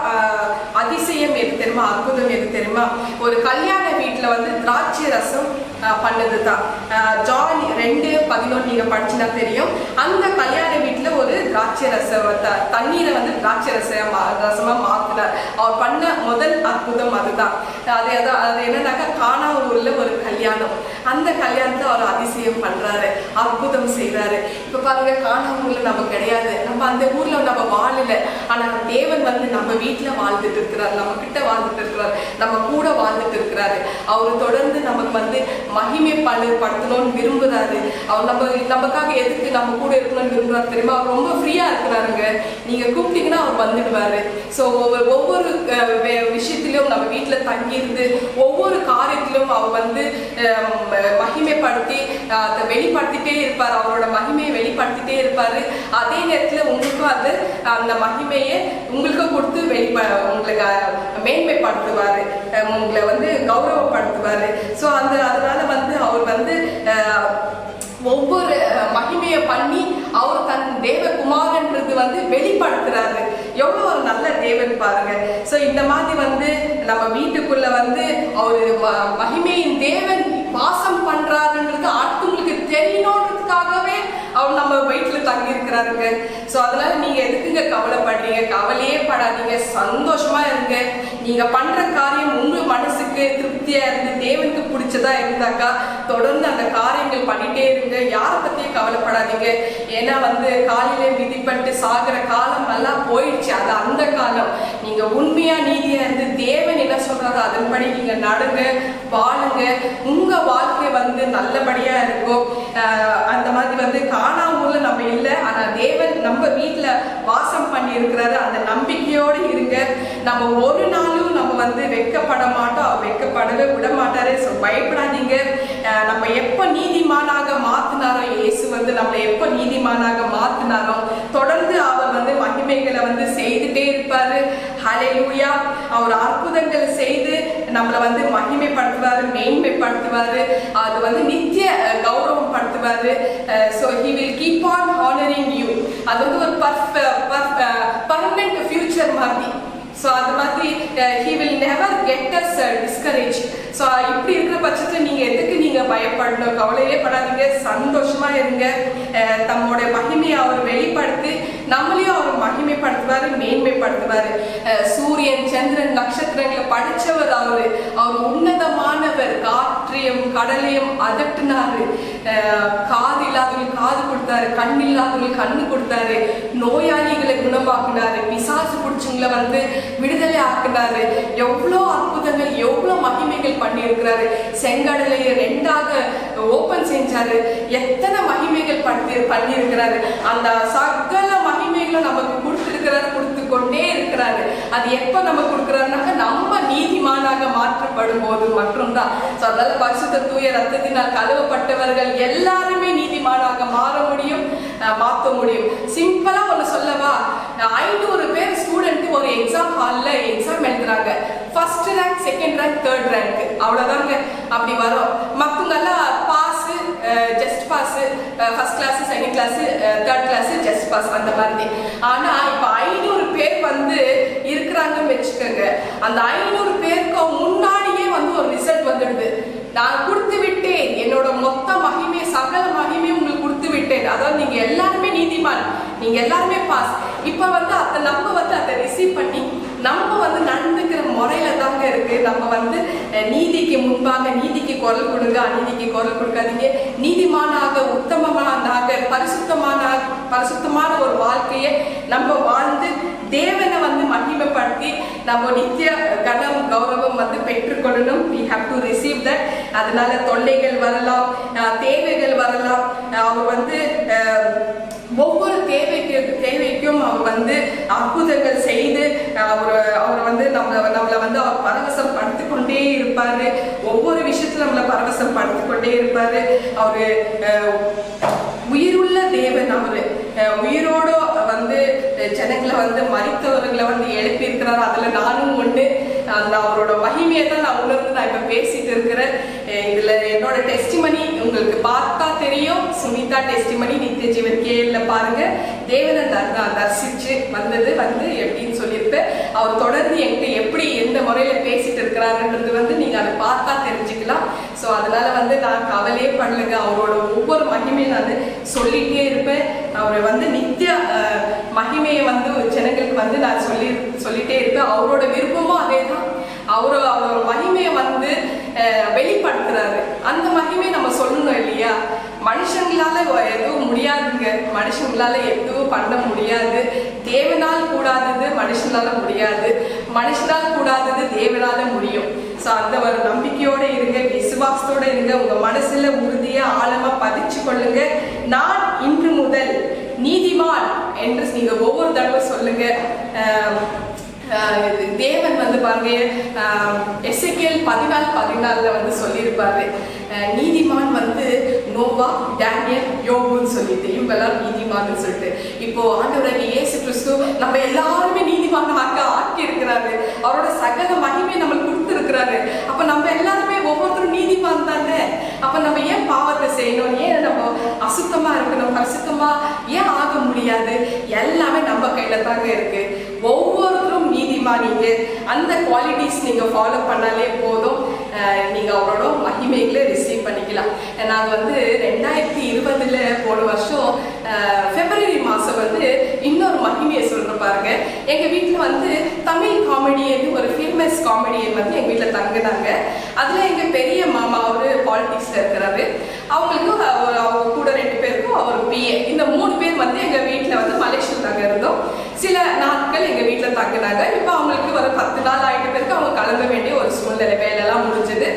அதிசயம் எது தெரியுமா? அற்புதம் எது தெரியுமா? ஒரு கல்யாண வீட்டுல திராட்சை ரசம் பண்ணதுதான். ஜான் 2:11 நீங்க படிச்சுனா தெரியும். அந்த கல்யாண வீட்டுல ஒரு திராட்சை தண்ணீரை திராட்சை ரசமா மாத்தினார். அவர் பண்ண முதல் அற்புதம் அதுதான். அது என்னன்னாக்கா கானா ஊர்ல ஒரு கல்யாணம். அந்த கல்யாணத்தை அவர் அதிசயம் பண்றாரு, அற்புதம் செய்யறாரு. இப்ப பாருங்க, கானா ஊர்ல நம்ம கிடையாது, நம்ம அந்த ஊர்ல நம்ம வாழல. ஆனா தேவன் நம்ம வீட்டுல வாழ்ந்துட்டு இருக்கிறார், நம்ம கிட்ட வாழ்ந்துட்டு இருக்கிறார், நம்ம கூட வாழ்ந்துட்டு இருக்கிறாரு. அவர் தொடர்ந்து நமக்கு மகிமை படுத்தணும்னு விரும்புறாரு. அவர் நமக்காக எதுக்கு நம்ம கூட இருக்கணும்னு விரும்புறாரு தெரியுமா? அவர் ரொம்ப ஃப்ரீயா இருக்கிறாருங்க. நீங்க கூப்பிட்டீங்கன்னா அவர் வந்துடுவாரு. ஸோ ஒவ்வொரு விஷயத்திலும் நம்ம வீட்டுல தங்கியிருந்து ஒவ்வொரு காரியத்திலும் அவர் மகிமைப்படுத்தி அதை வெளிப்படுத்திட்டே இருப்பார். அவரோட மகிமையை வெளிப்படுத்திட்டே இருப்பாரு. அதே நேரத்துல உங்களுக்கும் அந்த மகிமையை உங்களுக்கு கொடுத்து உங்களுக்கு மேன்மைப்படுத்துவாரு, உங்களை கௌரவப்படுத்துவாரு. ஸோ அதனால அவர் ஒவ்வொரு மகிமையை பண்ணி அவர் தன் தேவகுமாரன்றது வெளிப்படுத்துறாரு. எவ்வளவு ஒரு நல்ல தேவன் பாருங்க. சோ இந்த மாதிரி நம்ம வீட்டுக்குள்ள அவரு மகிமையின் தேவன் வாசம் பண்றாருன்றது அடுத்தவங்களுக்கு தெரியணுன்றதுக்காகவே அவர் நம்ம வீட்டுல தங்கி இருக்கிறாருங்க. சோ அதனால நீங்க எதுக்குங்க கவலைப்படுறீங்க? கவலையே படாதீங்க, சந்தோஷமா இருங்க. நீங்க பண்ற காரியம் உங்க மனசுக்கு திருப்தியா இருந்து தேவனுக்கு பிடிச்சதா இருந்தாக்கா தொடர்ந்து அந்த காரியங்கள் பண்ணிட்டே இருங்க. யாரை பத்தியும் கவலைப்படாதீங்க. ஏன்னா காலையில விதிப்பட்டு சாகிற காலம் எல்லாம் போயிடுச்சு. அது அந்த காலம். நீங்க உண்மையா நீதியா இருந்து தேவன் என்ன சொல்றாரோ அதன்படி நீங்க நடுங்க, வாழுங்க. உங்க வாழ்க்கை நல்லபடியா இருக்கும். அந்த மாதிரி கானா ஊர்ல நம்ம இல்லை, ஆனா தேவன் நம்ம வீட்டுல வாசம் பண்ணி இருக்கிறாரு. அந்த நம்பிக்கையோடு இருங்க. நம்ம ஒரு நாளும் நம்ம வெட்கப்பட மாட்டோம், வெட்கப்படவே விட மாட்டாரு. ஸோ பயப்படாதீங்க. நம்ம எப்ப நீதிமானாக மாத்தினாரோ, இயேசு நம்மளை எப்ப நீதிமானாக மாத்தினாரோ தொடர்ந்து அவர் மகிமைகளை செய்துட்டே இருப்பாரு. ஹல்லேலூயா. அவர் அற்புதங்களை செய்து நம்மளை மகிமைப்படுத்துவாரு, மேன்மைப்படுத்துவாரு. அது நித்திய கௌரவம் படுத்துவாரு. So he will keep on honoring you. அது ஒரு permanent future மாதிரி. ஸோ அது மாதிரி he will never get us discouraged. So இப்படி இருக்கிற பட்சத்தில் நீங்க பயப்படணும், கவலையே படாதீங்க, சந்தோஷமா இருங்க. தம்முடைய மகிமையை அவர் வெளிப்படுத்தி நம்மளையும் அவர் மகிமைப்படுத்துவாரு, மேன்மைப்படுத்துவாரு. சூரியன், சந்திரன், நட்சத்திரங்களை படிச்சவர் அவர் உன்னதமானவர். காற்றையும் கடலையும் அதட்டினாரு. காது இல்லாதவங்களுக்கு காது கொடுத்தாரு, கண் இல்லாதவங்களுக்கு கண்ணு கொடுத்தாரு, நோயாளிகளை குணமாக்குனாரு, பிசாசு பிடிச்சவங்களை விடுதலை ஆக்குனாரு. எவ்வளோ அற்புதங்கள், எவ்வளோ மகிமைகள் பண்ணி இருக்கிறாரு. செங்கடலையை 2ஆக ஓபன் செஞ்சாரு. எத்தனை மகிமைகள் பண்ணி இருக்கிறாரு. அந்த சகல மகிமைகளும் நமக்கு கொடுத்திருக்கிறாரு, கொடுத்து கொண்டே இருக்கிறாரு. அது எப்ப நமக்கு கொடுக்கிறாருனாக்க நம்ம நீதிமானாக மாற்றப்படும் போது மட்டும்தான். அதனால பரிசுத்த தூய ரத்தத்தினால் கழுவப்பட்டவர்கள் எல்லாருமே நீதிமானாக மாற முடியும், மாற்ற முடியும். சிம்பிளா ஒண்ணு சொல்லவா? 500 பேர் ஸ்டூடெண்ட் ஒரு எக்ஸாம் ஹால்ல எக்ஸாம் எழுதுறாங்க. First rank, second rank, third rank, அவ்வளவுதாங்க. அப்படி வரும். மத்தவங்கெல்லாம் pass, just pass, first class, second class, third class, just pass, அந்த மாதிரி. ஆனா இப்ப 500 பேர் இருக்கிறாங்கன்னு வச்சுக்கோங்க. அந்த 500 பேருக்கு முன்னாடியே ஒரு ரிசல்ட் வந்துடுது. நான் கொடுத்து விட்டேன், என்னோட மொத்த மகிமை, சகல மகிமை உங்களுக்கு கொடுத்து விட்டேன். அதாவது நீங்க எல்லாருமே நீதிமான், நீங்க எல்லாருமே பாஸ். இப்ப நம்ம அதை ரிசீவ் பண்ணி நம்ம நடந்துக்கிற முறையில தாங்க இருக்கு. நம்ம நீதிக்கு முன்பாக நீதிக்கு குரல் கொடுங்க, அநீதிக்கு குரல் கொடுக்காதீங்க. நீதிமானாக, உத்தமமானாக, பரிசுத்தமான ஒரு வாழ்க்கையை நம்ம வாழ்ந்து தேவனை மகிமைப்படுத்தி நம்ம நித்திய கனம் கௌரவம் பெற்றுக்கொள்ளணும். we have to receive that. அதனால தொல்லைகள் வரலாம், தேவைகள் வரலாம். அவர் ஒவ்வொரு தேவைக்கும் அவர் அற்புதங்கள் செய்து அவர் நம்மளை அவர் பரவசம் படுத்திக் கொண்டே இருப்பாரு. ஒவ்வொரு விஷயத்துல நம்மளை பரவசம் படுத்திக் கொண்டே இருப்பாரு. அவரு உயிருள்ள தேவன். அவரு உயிரோடு ஜனங்களை வந்து மரித்தவர்களை வந்து எழுப்பி இருக்கிறார். அதுல நானும் ஒன்று. அந்த அவரோட மகிமையை தான் நான் உணர்ந்து நான் இப்ப பேசிட்டு இருக்கிறேன். இதுல என்னோட டெஸ்டிமனி உங்களுக்கு பார்த்தா தெரியும். சுனிதா டெஸ்டிமனி நித்திய ஜீவன் கேள்ல பாருங்க. தேவனை நான் தரிசிச்சு வந்தது வந்து எப்படின்னு சொல்லியிருப்பேன். அவர் தொடர்ந்து என்கிட்ட எப்படி எந்த முறையில பேசிட்டு இருக்கிறாருன்றது வந்து நீங்க அதை பார்த்தா தெரிஞ்சுக்கலாம். ஸோ அதனால வந்து நான் கவலையே பண்ணலைங்க. அவரோட ஒவ்வொரு மகிமையும் நான் சொல்லிட்டே இருப்பேன். அவரை வந்து நித்திய மகிமையை வந்து ஜனங்களுக்கு வந்து நான் சொல்லிட்டே இருப்பேன். அவரோட விருப்பமும் அதே தான். அவரோட மகிமையை வந்து வெளிப்படுத்துறாரு. அந்த மகிமையை நம்ம சொல்லணும் இல்லையா? மனுஷங்களால எதுவும் முடியாதுங்க. மனுஷங்களால எதுவும் பண்ண முடியாது. தேவனால் கூடாதது மனுஷனால முடியாது. மனுஷனால் கூடாதது தேவனால முடியும். ஸோ அந்த ஒரு நம்பிக்கையோட இருங்க, விசுவாசத்தோட இருங்க. உங்க மனசுல உறுதியா ஆழமா பதிச்சு கொள்ளுங்க. நான் இன்று முதல் நீதிமான் என்று நீங்க ஒவ்வொரு தடவை சொல்லுங்க. தேவன் வந்து பாருங்க, எசேக்கியேல் 14:14 வந்து சொல்லியிருப்பாரு, நீதிமான் வந்து நோவா, டேனியல், யோபுன்னு சொல்லிட்டு இவங்கெல்லாம் நீதிமான்னு சொல்லிட்டு. இப்போ ஆண்டவராகிய இயேசு கிறிஸ்து நம்ம எல்லாருமே நீதிமானாக ஆக்கி இருக்கிறாரு. அவரோட சகல மகிமை நம்மளுக்கு கொடுத்துருக்கிறாரு. அப்ப நம்ம எல்லாருமே ஒவ்வொருத்தரும் நீதிமான் தானே. அப்ப நம்ம ஏன் பாவத்தை செய்யணும்? ஏன் நம்ம அசுத்தமா இருக்கணும்? பரிசுத்தமா ஏன் ஆக முடியாது? எல்லாமே நம்ம கையில தாங்க இருக்கு. ஒவ்வொருத்தரும் நீதிமானீங்க. அந்த குவாலிட்டிஸ் நீங்க ஃபாலோ பண்ணாலே போதும். நீங்க அவரோட மகிமைகளை ரிசீவ் பண்ணிக்கலாம். நாங்கள் வந்து 2020 போன வருஷம் பிப்ரவரி மாதம் வந்து இன்னொரு மகிமையை சொல்ற பாருங்க. எங்க வீட்டில் வந்து தமிழ் காமெடியன், ஒரு ஃபேமஸ் காமெடியன் வந்து எங்க வீட்டில் தங்கினாங்க. அதுல எங்க பெரிய மாமா அவரு பாலிடிக்ஸ்ல இருக்கிறாரு. அவங்களுக்கும் அவங்க கூட 2 பேருக்கும் அவர் பிஏ. இந்த 3 பேர் வந்து எங்க வீட்டில் வந்து மலேசியாவில் தாங்க இருந்தோம். சில நாட்கள் எங்க வீட்டில் தங்கினாங்க. இப்போ அவங்களுக்கு ஒரு 10 நாள் ஆகிட்ட பிறகு அவங்க கிளம்ப வேண்டிய ஒரு சூழ்நிலை, வேலையெல்லாம் முடிஞ்சது,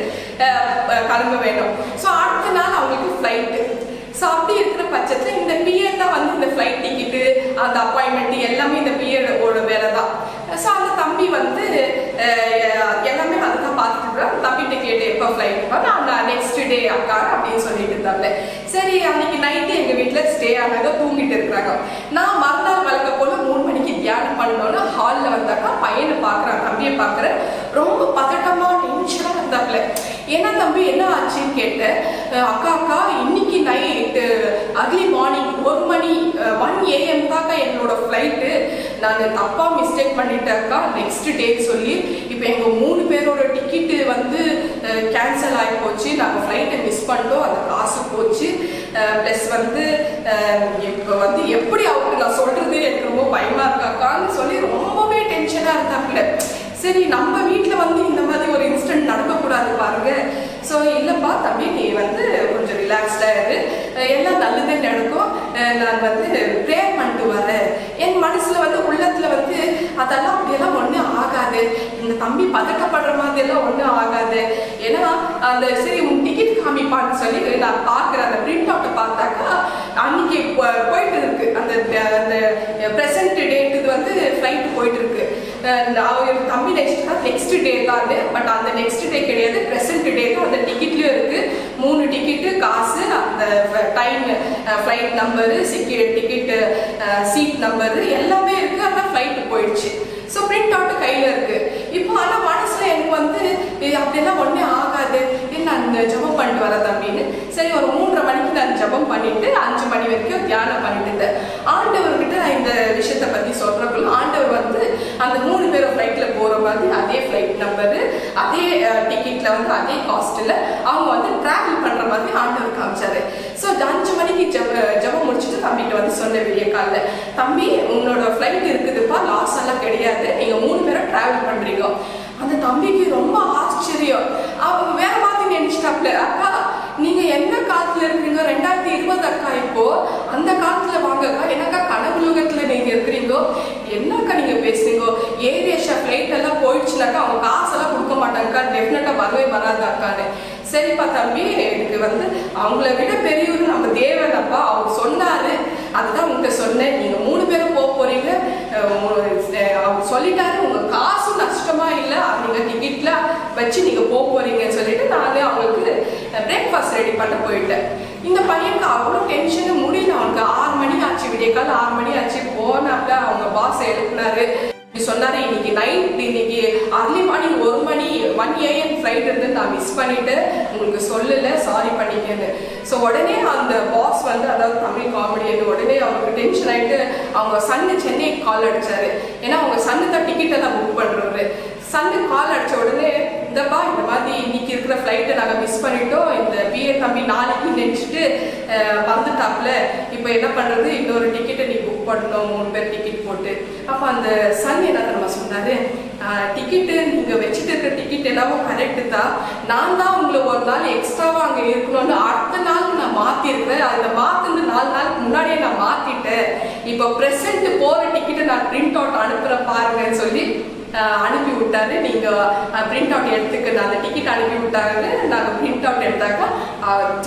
கிளம்ப வேணும். ஸோ அடுத்த நாள் அவங்களுக்கு ஃப்ளைட்டு. ஸோ அப்படி இருக்கிற பட்சத்தில் இந்த பிஏ தான் வந்து இந்த ஃப்ளைட் டிக்கெட்டு, அந்த அப்பாயின்மெண்ட் எல்லாமே இந்த பிஏட வேலை தான். ஸோ அந்த தம்பி வந்து எல்லாமே அதை தான் பார்த்துட்டு இருக்கிறான். தம்பிகிட்ட கேட்டு எப்போ ஃப்ளைட் நான் நெக்ஸ்ட் டே அக்கா அப்படின்னு சொல்லிட்டு இருந்தாங்க. சரி, அன்னைக்கு நைட்டு எங்கள் வீட்டில் ஸ்டே ஆனாங்க, தூங்கிட்டு இருக்கிறாங்க. நான் மறுநாள் வழக்க போல 3 மணிக்கு தியானம் பண்ணோன்னா ஹாலில் வந்தாக்கா பையனை பார்க்குறான், தம்பியை பார்க்குறேன். ரொம்ப பதட்டமாக டென்ஷனாக இருந்தாப்புல. ஏன்னா தம்பி என்ன ஆச்சுன்னு கேட்டேன். அக்கா இன்னைக்கு நைட்டு அர்லி மார்னிங் 1 AM தாக்கா என்னோட ஃப்ளைட்டு. நான் தப்பாக மிஸ்டேக் பண்ணிட்டேன்க்கா, நெக்ஸ்ட் டே சொல்லி இப்போ எங்கள் 3 பேரோட டிக்கெட்டு வந்து கேன்சல் ஆகி போச்சு. நாங்கள் ஃப்ளைட்டை மிஸ் பண்ணிட்டோம், அந்த காசு போச்சு. ப்ளஸ் வந்து இப்போ வந்து எப்படி அவருக்கு நான் சொல்கிறது எனக்கு ரொம்ப பயமாக இருக்காக்கான்னு சொல்லி ரொம்பவே டென்ஷனாக இருந்தாப்புல. சரி, நம்ம வீட்டில் வந்து இந்த மாதிரி ஒரு இன்சிடென்ட் நடக்கக்கூடாது பாருங்க. ஸோ இல்லைப்பா தம்பி, நீ வந்து கொஞ்சம் ரிலாக்ஸ்டாக இரு, எல்லாம் நல்லதே நடக்கும். நான் வந்து ப்ரேயர் பண்ணிட்டு வரேன். என் மனசில் வந்து உள்ளத்தில் வந்து அதெல்லாம் அப்படியெல்லாம் ஒன்றும் ஆகாது, இந்த தம்பி பதட்டப்படுற மாதிரியெல்லாம் ஒன்றும் ஆகாது. ஏன்னா அந்த சரி உன் டிக்கெட் காமிப்பான்னு சொல்லி நான் பார்க்குறேன். அந்த பிரிண்ட் அவுட்டை பார்த்தாக்கா அன்னைக்கு போயிட்டு இருக்கு, அந்த ப்ரெசன்ட் டேட் இது வந்து ஃப்ளைட்டு போயிட்டு இருக்கு. தம்பி நெக்ஸ்ட் டே தான், பட் அந்த நெக்ஸ்ட் டே கிடையாது, ப்ரெசன்ட் டே தான். அந்த டிக்கெட்லயும் இருக்கு 3 டிக்கெட்டு, காசு, அந்த time, flight number, ticket, seat number எல்லாமே இருக்கு. ஆனால் ஃப்ளைட்டு போயிடுச்சு. ஸோ பிரிண்ட் அவுட் கையில் இருக்கு. இப்போ ஆனால் மனசில் எனக்கு வந்து அப்படியெல்லாம் ஒன்றும் ஆகாது, நான் ஜபம் பண்ணிட்டு வரேன் தம்பின்னு. சரி, ஒரு 3:30 மணிக்கு நான் ஜபம் பண்ணிட்டு 5 மணி வரைக்கும் தியானம் பண்ணிட்டு இருந்தேன். ஆண்டவர்கிட்ட நான் இந்த விஷயத்தை பற்றி சொல்றதுக்குள்ள ஆண்டவர் வந்து அந்த 3 பேரும் ஃப்ளைட்டில் போகிற மாதிரி அதே ஃப்ளைட் நம்பரு, அதே டிக்கெட்டில் வந்து அதே காஸ்ட்டில் அவங்க வந்து ட்ராவல் பண்ணுற மாதிரி ஆண்டவர் காமிச்சாரு. ஸோ 5 மணிக்கு ஜபம் முடிச்சுட்டு தம்பிகிட்ட வந்து சொன்ன விடிய காலில், தம்பி உன்னோட ஃப்ளைட் இருக்குதுப்பா, லாஸ் எல்லாம் கிடையாது, நீங்கள் 3 பேரும் ட்ராவல் பண்ணுறீங்க. அந்த தம்பிக்கு ரொம்ப ஆச்சரியம். அவங்க வேற மாதிரி நினைச்சிட்டாப்ல. அக்கா நீங்க என்ன காலத்துல இருக்கீங்க? 2020 அக்கா. இப்போ அந்த காலத்துல வாங்கக்கா, என்னக்கா கனவுலகத்துல நீங்க இருக்கிறீங்க, என்னக்கா நீங்க பேசுறீங்க? ஏவியேஷா ஃபிளைட் எல்லாம் போயிடுச்சுனாக்கா அவங்க காசெல்லாம் கொடுக்க மாட்டாங்கக்கா, டெஃபினட்டா வரவே வராது அக்கான்னு. சரிப்பா தம்பி, எனக்கு வந்து அவங்கள விட பெரியவர் நம்ம தேவனப்பா, அவர் சொன்னாரு, அதுதான் உங்கள்கிட்ட சொன்னேன். நீங்க 3 பேரும் போறீங்க, அவர் சொல்லிட்டாரு, உங்க காசும் நஷ்டமா இல்லை, நீங்க டிக்கெட்ல வச்சு நீங்க போறீங்கன்னு சொல்லிட்டு நான் அவங்களுக்கு பிரேக்ஃபாஸ்ட் ரெடி பண்ண போயிட்டேன். இந்த பையனுக்கு அவ்வளோ டென்ஷனு முடியல. அவனுக்கு 6 மணி ஆச்சு ஆச்சு, விடிய காலம் 6 மணி ஆச்சு. போனாப்ல அவங்க பாஸ் எழுப்பினாரு. சொன்னாரு, இன்னைக்கு நைட், இன்னைக்கு அர்லி மார்னிங் 1 AM ஃப்ளைட் இருந்து நான் மிஸ் பண்ணிட்டு உங்களுக்கு சொல்லல, சாரி பண்ணிக்கேன்னு. ஸோ உடனே அந்த பாஸ் வந்து, அதாவது தமிழ் காமெடியன், உடனே அவருக்கு டென்ஷன் ஆகிட்டு அவங்க சன்னு சென்னை கால் அடிச்சாரு. ஏன்னா அவங்க சன்னு தான் டிக்கெட் எல்லாம் புக் பண்றாரு. சன்னு கால் அடிச்ச உடனே, இந்த மாதிரி இன்னைக்கு இருக்கிற ஃப்ளைட்டை நாங்கள் மிஸ் பண்ணிட்டோம், இந்த பிஏ தம்பி நாளைக்கு நினச்சிட்டு வந்துட்டாப்ல, இப்போ என்ன பண்ணுறது, இன்னொரு டிக்கெட்டை நீ புக் பண்ணணும், 3 பேர் டிக்கெட் போட்டு. அப்போ அந்த சன் என்ன தெரியுமா சொன்னாரு, டிக்கெட்டு நீங்கள் வச்சுட்டு இருக்கிற டிக்கெட் எல்லாமே கரெக்டு தான், நான் தான் உங்களை ஒரு நாள் எக்ஸ்ட்ராவாக அங்கே இருக்கணும்னு அடுத்த நாள் நான் மாற்றிருக்கிறேன், அதை மாற்றிருந்து 4 நாளுக்கு முன்னாடியே நான் மாற்றிட்டேன், இப்போ ப்ரெசென்ட் போகிற டிக்கெட்டை நான் பிரிண்ட் அவுட் அனுப்புகிறேன் பாருங்கன்னு சொல்லி அனுப்பி விட்டாரு. நீங்கள் பிரிண்ட் அவுட் எடுத்துக்க, அந்த டிக்கெட் அனுப்பி விட்டாரு. நாங்கள் பிரிண்ட் அவுட் எடுத்தாக்கா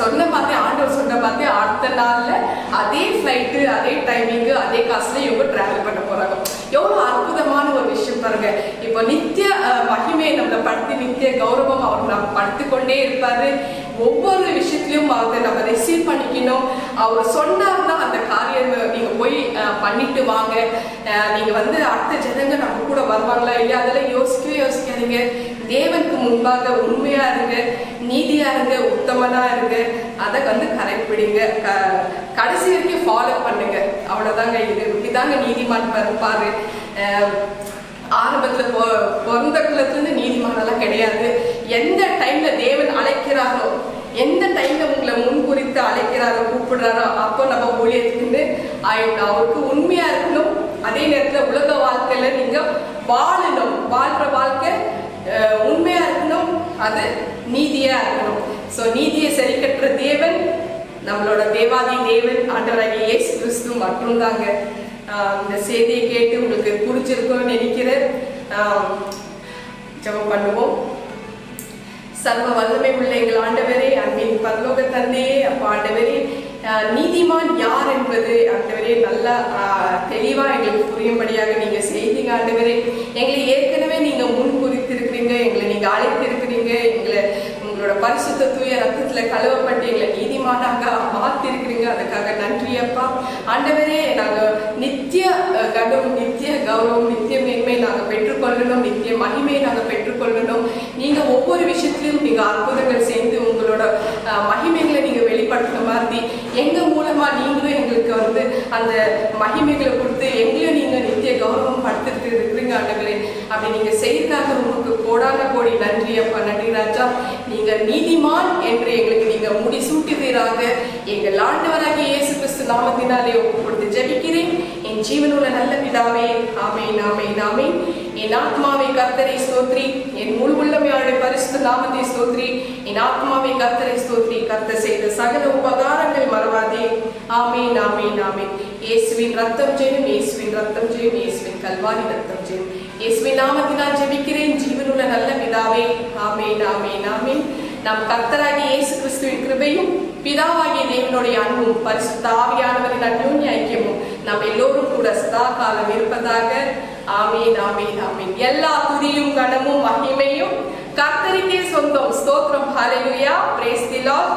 சொன்ன மாதிரி, ஆண்டவர் சொன்ன மாதிரி அடுத்த நாளில் அதே ஃப்ளைட்டு, அதே டைமிங்கு, அதே காசுல இவங்க டிராவல் பண்ண போறாங்க. எவ்வளோ அற்புதமான ஒரு விஷயம் பாருங்க. இப்போ நித்திய மகிமையை நம்மளை படுத்தி, நித்திய கௌரவம் அவர் நம்ம படுத்து கொண்டே இருப்பாரு. ஒவ்வொரு விஷயத்திலையும் அதை நம்ம ரிசீவ் பண்ணிக்கணும். அவர் சொன்னார்னா அந்த காரியம் நீங்க போய் பண்ணிட்டு வாங்க. நீங்க வந்து அடுத்த ஜனங்க நம்ம கூட வருவாங்களா இல்லையா, அதெல்லாம் யோசிக்காதீங்க. தேவனுக்கு முன்பாக உண்மையா இருங்க, நீதியா இருங்க, உத்தமனா இருங்க, அதை வந்து கடைப்பிடிங்க, கடைசி வரைக்கும் ஃபாலோ பண்ணுங்க. அவ்வளவுதாங்க. இதுதாங்க நீதிமான் பாரு. ஆரம்பத்துல பிறந்த குலத்துலேருந்து நீதிமானெல்லாம் கிடையாது. எந்த டைம்ல தேவன் அழைக்கிறாரோ, எந்த டைம்ல உங்களை முன்குறித்து அழைக்கிறாரோ, கூப்பிடுறாரோ, அப்போ நம்ம ஊழியத்துக்குன்னு ஆயிடணும். அவருக்கு உண்மையா இருக்கணும். அதே நேரத்துல உலக வாழ்க்கையில நீங்க வாழணும். வாழ்ற வாழ்க்கை உண்மையா இருக்கணும், அது நீதியா இருக்கணும். ஸோ நீதியை சரி கட்டுற தேவன் நம்மளோட தேவாதி தேவன் ஆண்டவராகிய இயேசு கிறிஸ்து மட்டும்தாங்க. இந்த செய்தியை கேட்டு உங்களுக்கு புரிஞ்சிருக்கும்னு நினைக்கிறேன். ஜெபம் பண்ணுவோம். சர்வ வல்லமை உள்ள எங்கள் ஆண்டவரே, அன்பின் பரலோக தந்தையே, அப்பா ஆண்டவரே, நீதிமான் யார் என்பது ஆண்டவரே நல்லா தெளிவா எங்களுக்கு புரியும்படியாக நீங்க செய்தீங்க ஆண்டவரே. எங்களை ஏற்கனவே நீங்க முன் குறித்திருக்கிறீங்க, எங்களை நீங்க அழைத்திருக்கிறீங்க, எங்களை உங்களோட பரிசுத்த தூய ரத்தத்துல கழுவப்பட்டு எங்களை நீதிமானாக மாத்திருக்கிறீங்க. அதுக்காக நன்றி அப்பா ஆண்டவரே. நாங்க நித்திய கனம், நித்திய கௌரவம், நித்திய மேன்மை நாங்க பெற்றுக்கொள்ளணும், நித்திய மகிமையை நாங்க பெற்றுக்கொள்ளணும். நீங்க ஒவ்வொரு விஷயத்திலும் நீங்க அற்புதங்கள் செய்து உங்களோட மகிமைகளை நீங்க வெளிப்படுத்துற மாதிரி எங்க மூலமா நீங்களும் எங்களுக்கு வந்து அந்த மகிமைகளை கொடுத்து எங்களையும் நீங்க நித்திய கௌரவம் படுத்திட்டு இருக்கிறீங்க ஆண்டவரே. அப்படி நீங்க செய்ததாக உங்களுக்கு கோடான கோடி நன்றி அப்பா. நன்றி ராஜா. நீங்க நீதிமான் என்று எங்களுக்கு நீங்க முடிசூட்டுவீராக. எங்கள் ஆண்டவராகிய இயேசு கிறிஸ்து நாமத்தினாலே ஒப்பு கொடுத்து ஜெபிக்கிறேன் என் ஜீவனுள்ள நல்ல பிதாவே. ஆமென், ஆமென், ஆமென். என் ஆத்மாவை கர்த்தரை ஸ்தோத்ரி, என் முழு உள்ளமையோட பரிசுத்த நாமத்தை ஸ்தோத்ரி. என் ஆத்மாவை கர்த்தரை ஸ்தோத்ரி, கர்த்தர் செய்த சகல உபகாரங்கள் மறவாதே. ஆமென், ஆமென், ஆமென். இயேசுவின் ரத்தம் ஜெயம், இயேசுவின் ரத்தம் ஜெயம், இயேசுவின் கல்வாரி ரத்தம் ஜெயம். இயேசுவின் நாமத்தினால் ஜெபிக்கிறேன் ஜீவனுள்ள நல்ல பிதாவே. ஆமென், ஆமென், ஆமென். நம் கர்த்தராகிய இயேசு கிறிஸ்துவின் கிருபையும் பிதாவாகிய தேவனுடைய அன்பும் பரிசுத்த ஆவியானவரின் அந்யோன்ய ஐக்கியமும் நாம் எல்லோரும் கூட சதா காலம் இருப்பதாக. ஆமென், ஆமென், ஆமென். எல்லா துதியும் கனமும் மகிமையும் கர்த்தருக்கே சொந்தம். ஸ்தோத்திரம். ஹல்லேலூயா. Praise the Lord.